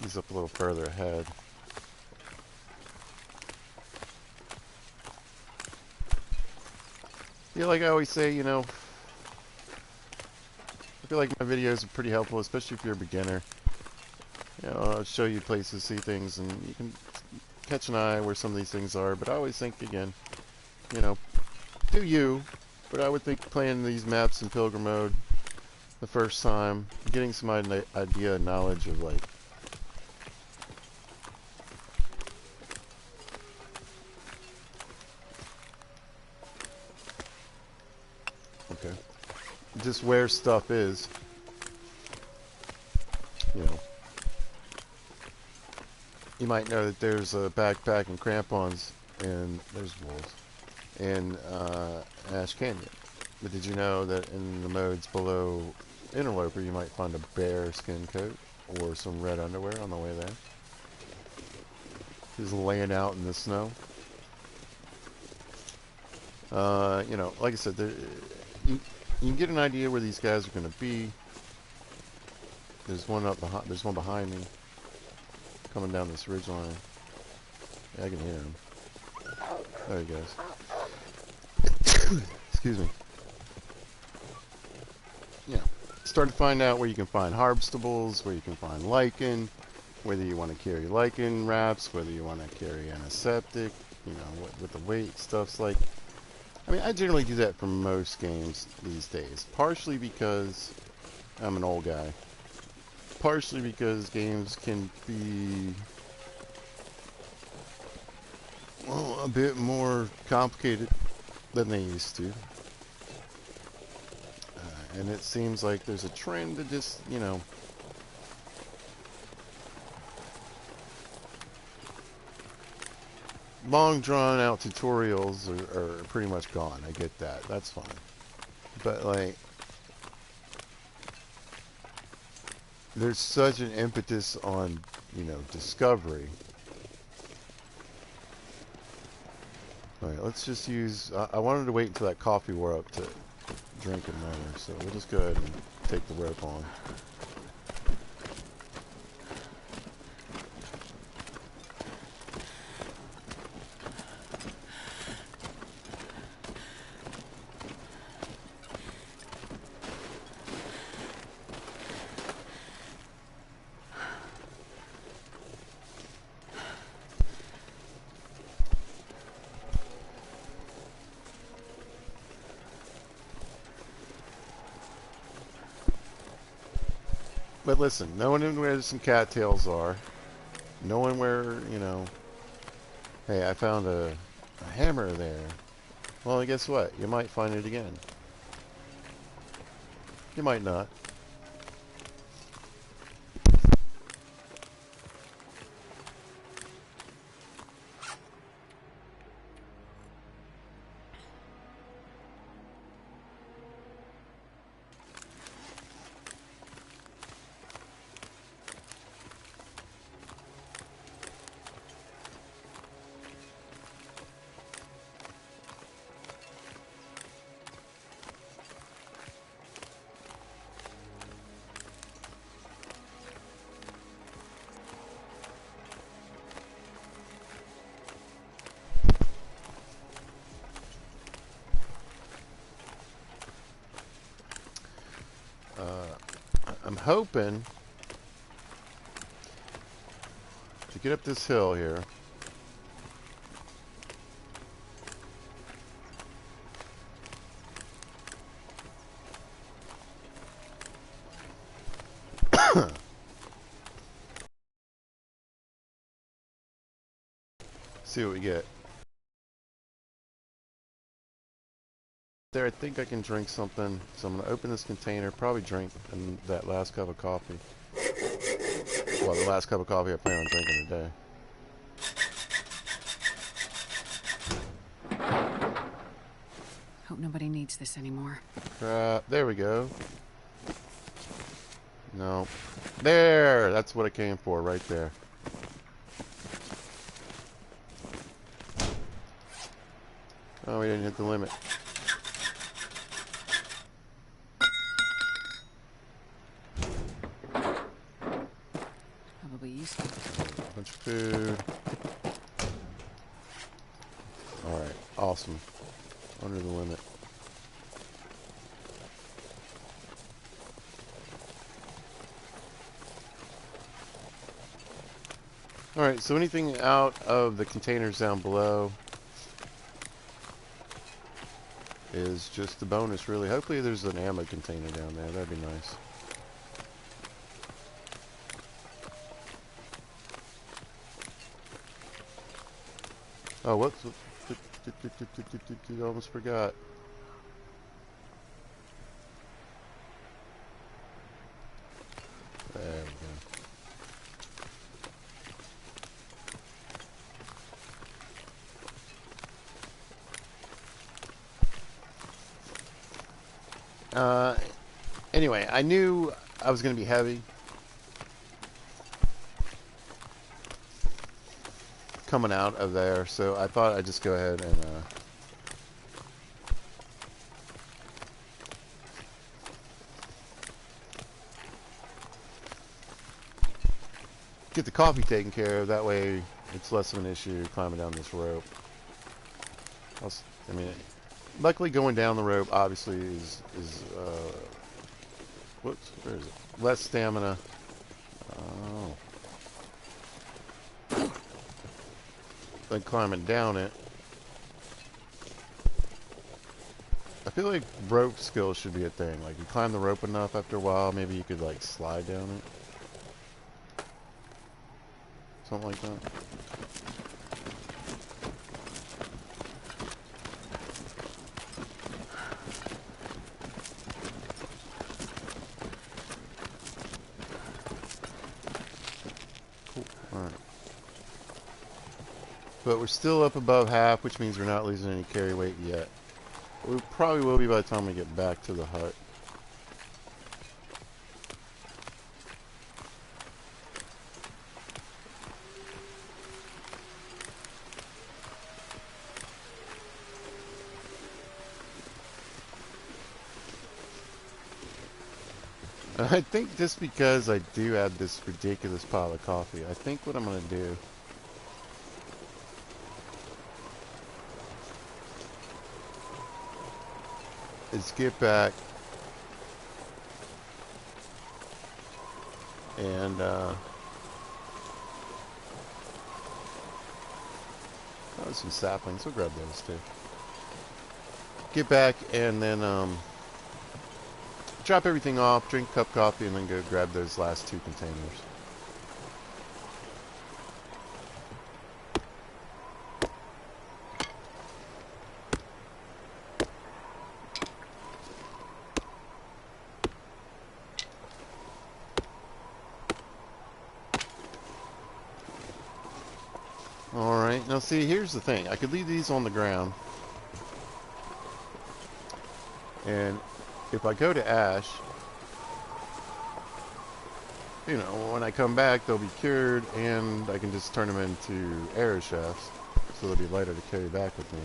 He's up a little further ahead. Yeah, like I always say, you know, I feel like my videos are pretty helpful, especially if you're a beginner. You know, I'll show you places, see things, and you can catch an eye where some of these things are. But I always think, again, you know, do you. But I would think playing these maps in Pilgrim mode the first time, getting some idea and knowledge of, like, okay, just where stuff is, you know. You might know that there's a backpack and crampons, and there's wolves, in Ash Canyon. But did you know that in the modes below Interloper, you might find a bear skin coat or some red underwear on the way there? Just laying out in the snow. You know, like I said, you can get an idea where these guys are going to be. There's one up behind. There's one behind me, coming down this ridge line. Yeah, I can hear him. There he goes. Excuse me. Yeah. Start to find out where you can find harvestables, where you can find lichen, whether you want to carry lichen wraps, whether you want to carry antiseptic, you know, with the weight stuff's like. I mean, I generally do that for most games these days. Partially because I'm an old guy. Partially because games can be, well, a bit more complicated than they used to. And it seems like there's a trend to just, you know, long drawn out tutorials are pretty much gone. I get that. That's fine. But like, there's such an impetus on, you know, discovery. Alright, let's just use... I wanted to wait until that coffee wore up to drink another, so we'll just go ahead and take the rope on. But listen, knowing where some cattails are, knowing where, you know, hey, I found a hammer there. Well, guess what? You might find it again. You might not. I'm hoping to get up this hill here. See what we get. There, I think I can drink something. So I'm going to open this container, probably drink that last cup of coffee. Well, the last cup of coffee I plan on drinking today. Hope nobody needs this anymore. Crap. There we go. No. There! That's what I came for, right there. Oh, we didn't hit the limit. Probably useful. Bunch of food. Alright, awesome. Under the limit. Alright, so anything out of the containers down below is just a bonus, really. Hopefully there's an ammo container down there. That'd be nice. Oh, whoops. Almost forgot. There we go. Anyway, I knew I was going to be heavy coming out of there, so I thought I'd just go ahead and get the coffee taken care of. That way it's less of an issue climbing down this rope. I mean, luckily going down the rope obviously is whoops, where is it? Less stamina. Oh. Than climbing down it. I feel like rope skills should be a thing. Like, you climb the rope enough after a while, maybe you could, like, slide down it. Something like that. Cool. Alright. But we're still up above half, which means we're not losing any carry weight yet. We probably will be by the time we get back to the hut. I think just because I do have this ridiculous pile of coffee, I think what I'm going to do is get back and oh, some saplings. We'll grab those too. Get back and then drop everything off, drink a cup of coffee, and then go grab those last 2 containers. Alright, now see, here's the thing. I could leave these on the ground. And if I go to ash, you know, when I come back, they'll be cured, and I can just turn them into arrow shafts, so they'll be lighter to carry back with me.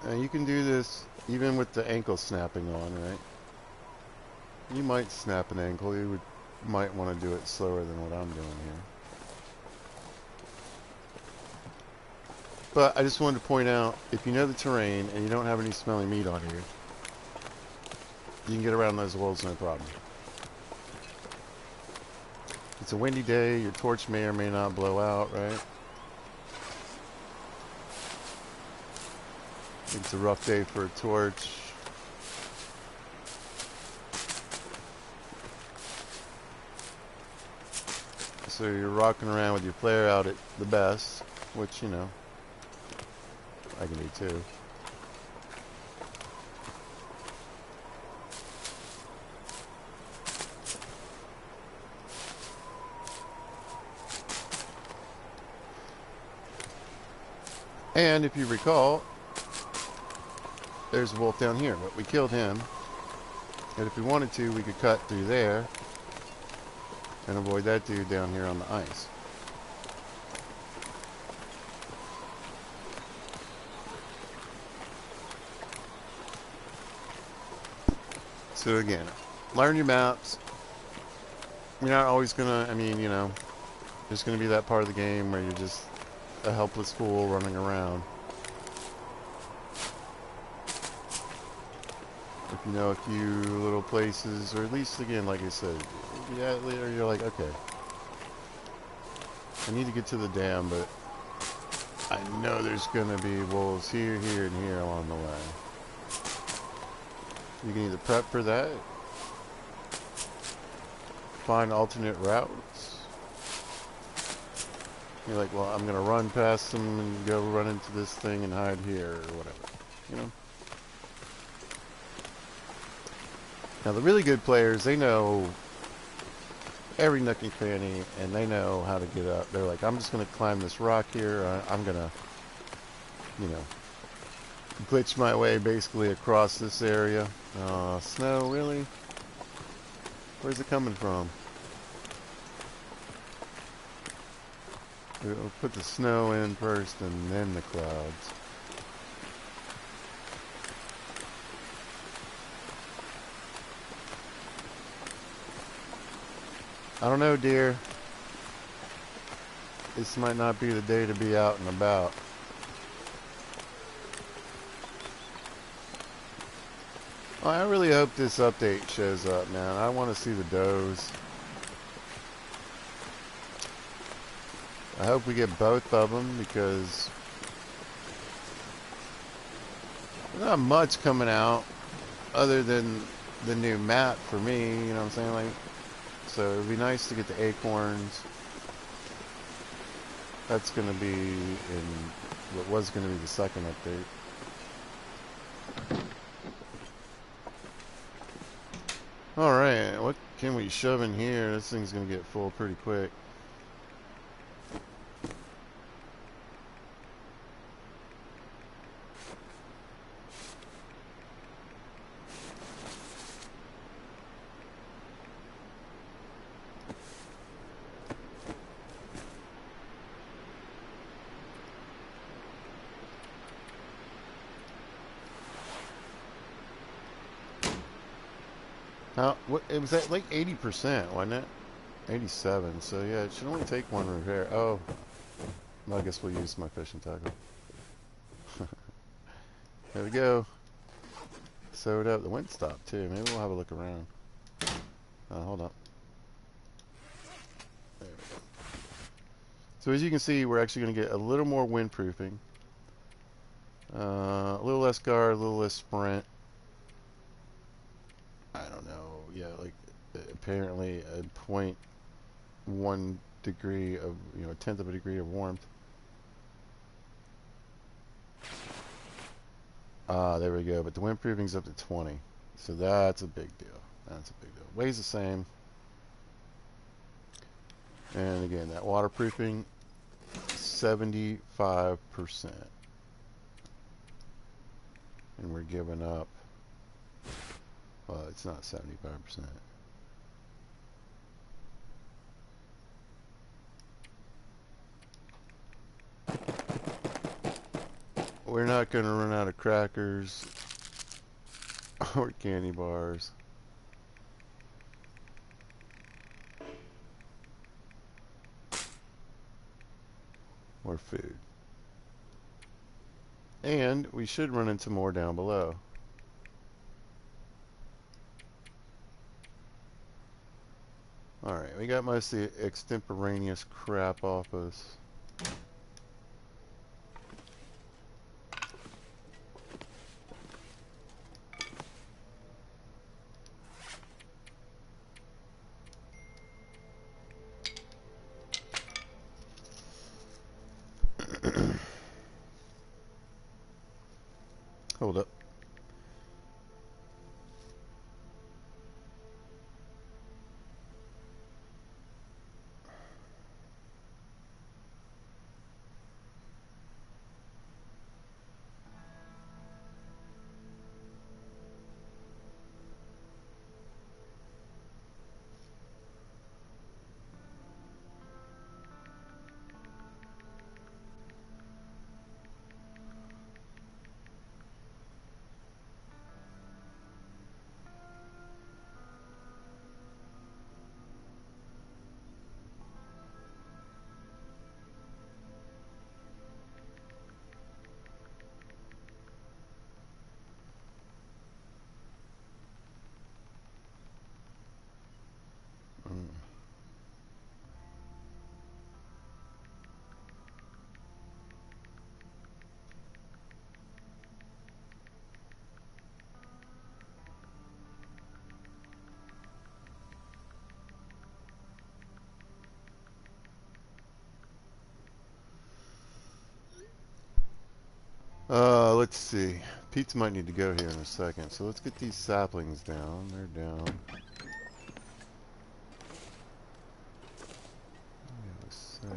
You can do this even with the ankle snapping on, right? You might snap an ankle. You might want to do it slower than what I'm doing here. But I just wanted to point out, if you know the terrain and you don't have any smelly meat on you, you can get around those wolves no problem. It's a windy day. Your torch may or may not blow out, right? It's a rough day for a torch. So you're rocking around with your flare out at the best, which, you know, I can do too. And if you recall, there's a wolf down here, but we killed him. And if we wanted to, we could cut through there and avoid that dude down here on the ice. So again, learn your maps. You're not always gonna, I mean, you know, there's gonna be that part of the game where you're just a helpless fool running around. If you know a few little places, or at least, again, like I said, yeah, later you're like, okay, I need to get to the dam, but I know there's gonna be wolves here, here, and here along the way. You can either prep for that, find alternate routes. You're like, well, I'm gonna run past them and go run into this thing and hide here, or whatever, you know? Now, the really good players, they know every nook and cranny, and they know how to get up. They're like, I'm just going to climb this rock here. I'm going to, you know, glitch my way basically across this area. Snow, really? Where's it coming from? We'll put the snow in first and then the clouds. I don't know, dear. This might not be the day to be out and about. Well, I really hope this update shows up, man. I want to see the does. I hope we get both of them, because there's not much coming out other than the new map for me, you know what I'm saying? Like, so it would be nice to get the acorns. That's going to be in what was going to be the second update. Alright, what can we shove in here? This thing's gonna get full pretty quick. What, it was at like 80%, wasn't it? 87, so yeah, it should only take one repair. Oh, well, I guess we'll use my fishing tackle. There we go. Sewed up. The wind stopped too. Maybe we'll have a look around. Hold up. There we go. So as you can see, we're actually going to get a little more windproofing. A little less guard, a little less sprint. I don't know. Yeah, like apparently a 0.1 degree of, a tenth of a degree of warmth. There we go. But the windproofing's up to 20. So that's a big deal. That's a big deal. Weighs the same. And again, that waterproofing, 75%. And we're giving up, well, it's not 75%. We're not going to run out of crackers or candy bars. Or food. And we should run into more down below. Alright, we got most of the extemporaneous crap off us. Hold up. Let's see. Pizza might need to go here in a second, so let's get these saplings down. They're down. Let's see.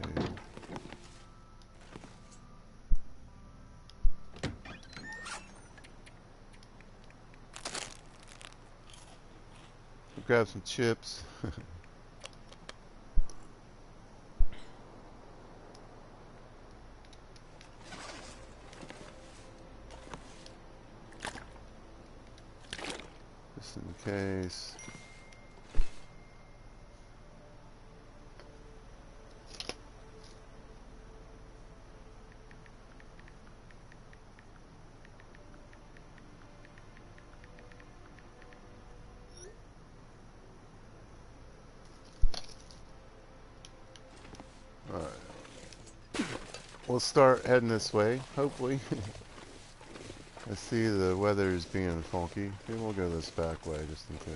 We'll grab some chips. Just in case. Alright. We'll start heading this way, hopefully. I see the weather is being funky. Maybe we'll go this back way just in case.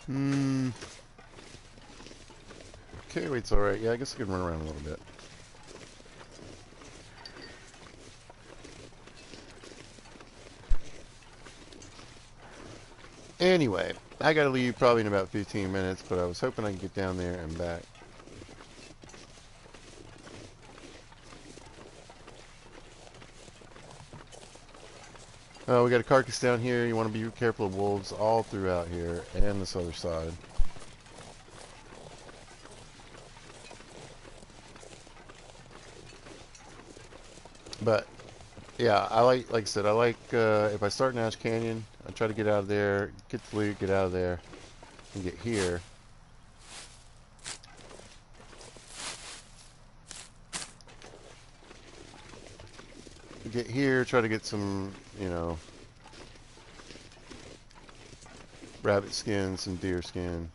Hmm. Carry weight's alright. Yeah, I guess I can run around a little bit. Anyway, I gotta leave probably in about 15 minutes, but I was hoping I could get down there and back. We got a carcass down here. You want to be careful of wolves all throughout here and this other side. But yeah, like I said, I like if I start in Ash Canyon, I try to get out of there, get the loot, get out of there, and get here. Get here, try to get some, you know, rabbit skin, some deer skin.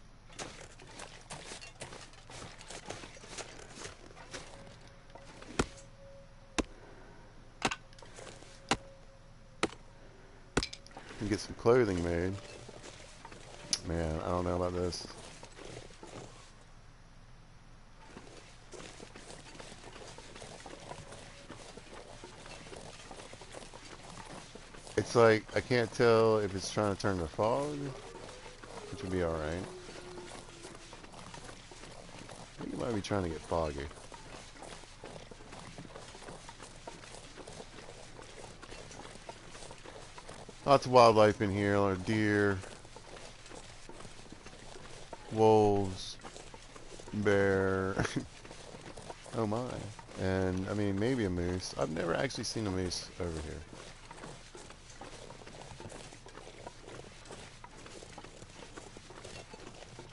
And get some clothing made. Man, I don't know about this. It's like, I can't tell if it's trying to turn to fog, which would be alright. I think it might be trying to get foggy. Lots of wildlife in here, a lot of deer, wolves, bear. Oh my. And, I mean, maybe a moose. I've never actually seen a moose over here.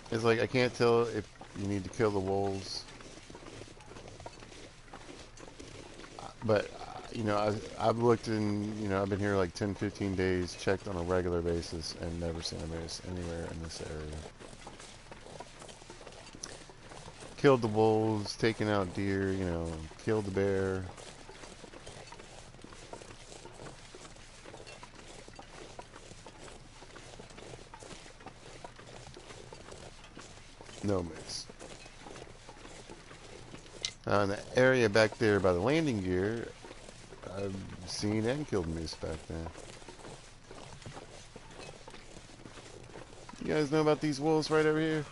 It's like, I can't tell if you need to kill the wolves. But, you know, I've looked in, you know, I've been here like 10, 15 days, checked on a regular basis, and never seen a moose anywhere in this area. Killed the wolves, taken out deer, you know, killed the bear. No moose. In the area back there by the landing gear, I've seen and killed moose back there. You guys know about these wolves right over here?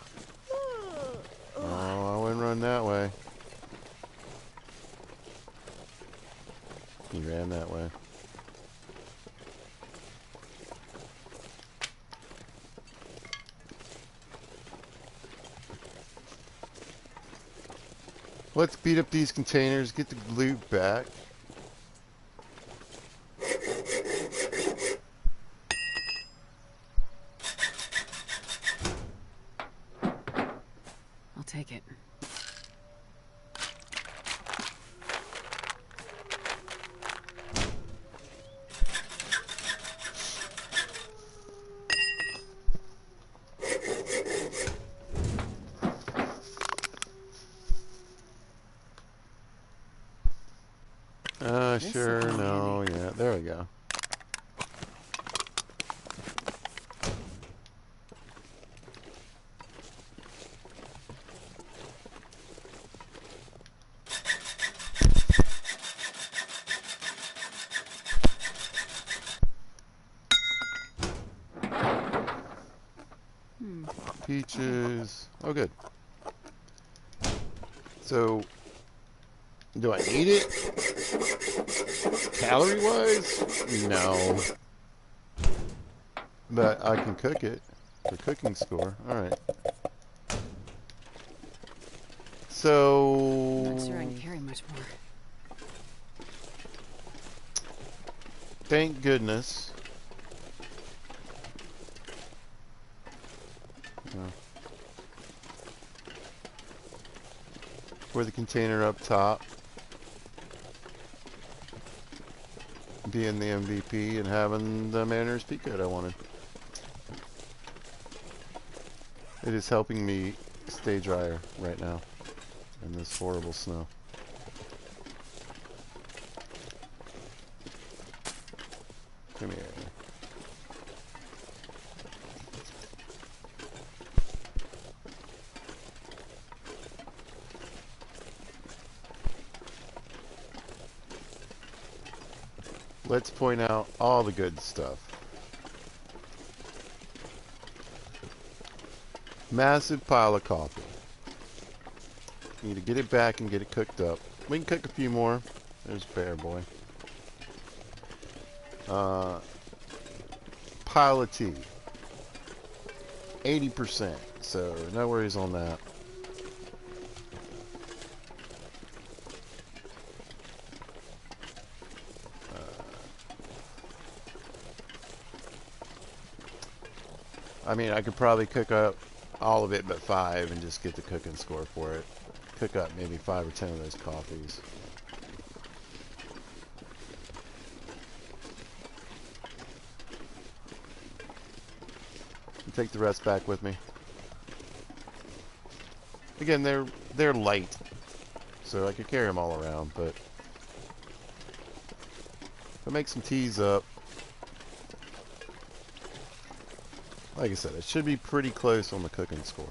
Oh, I wouldn't run that way. He ran that way. Let's beat up these containers, get the loot back. I'll take it. Sure, no, yeah, there we go. Peaches. Oh, good. So, do I need it? Calorie-wise? No. But I can cook it for cooking score. Alright. So... I'm not sure I can carry much more. Thank goodness. For the container up top being the MVP and having the Mariners peak coat I wanted. It is helping me stay drier right now in this horrible snow. Come here. let's point out all the good stuff. Massive pile of coffee. Need to get it back and get it cooked up. We can cook a few more. There's Bear Boy. Pile of tea. 80%. So no worries on that. I mean, I could probably cook up all of it but 5 and just get the cooking score for it. Cook up maybe 5 or 10 of those coffees. And take the rest back with me. Again, they're light, so I could carry them all around. But if I make some teas up, like I said, it should be pretty close on the cooking score.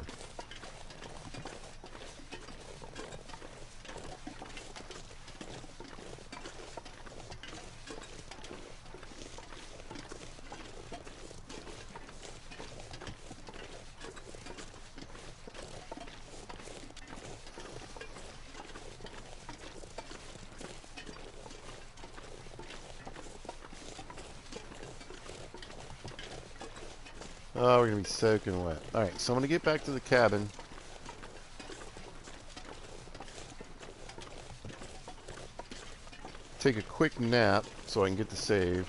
Oh, we're going to be soaking wet. Alright, so I'm going to get back to the cabin. Take a quick nap so I can get the save.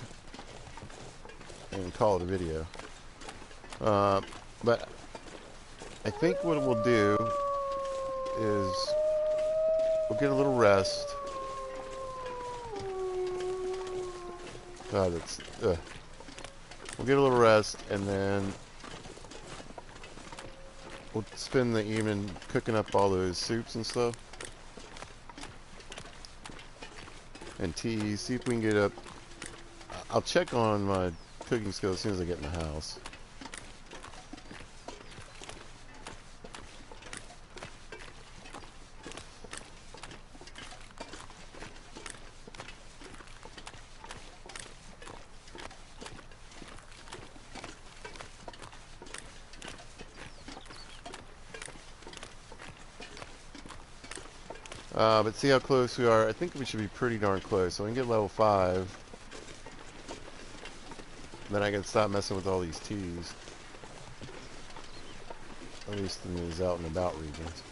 And call it a video. But I think what we'll do is we'll get a little rest. God, that's... We'll get a little rest, and then we'll spend the evening cooking up all those soups and stuff. And teas. See if we can get up. I'll check on my cooking skills as soon as I get in the house. But see how close we are. I think we should be pretty darn close. So we can get level 5. Then I can stop messing with all these teas. At least in these out and about regions.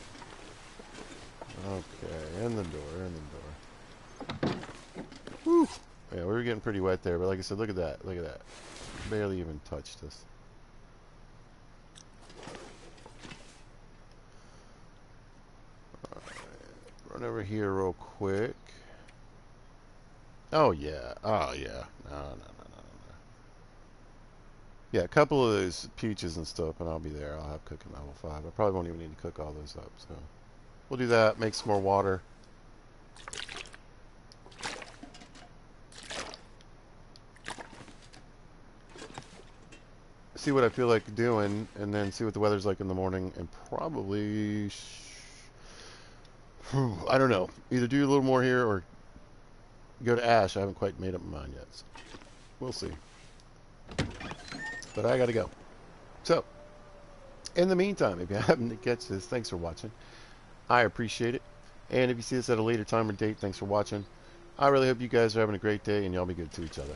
Okay, in the door, Whew! Yeah, we were getting pretty wet there, but like I said, look at that. Look at that. Barely even touched us. Run over here real quick. Oh yeah. Oh yeah. No. Yeah, a couple of those peaches and stuff, and I'll be there. I'll have cooking level 5. I probably won't even need to cook all those up, so we'll do that. Make some more water. See what I feel like doing, and then see what the weather's like in the morning, and probably I don't know. Either do a little more here or go to Ash. I haven't quite made up my mind yet. So we'll see. But I gotta go. So, in the meantime, if you happen to catch this, thanks for watching. I appreciate it. And if you see this at a later time or date, thanks for watching. I really hope you guys are having a great day and y'all be good to each other.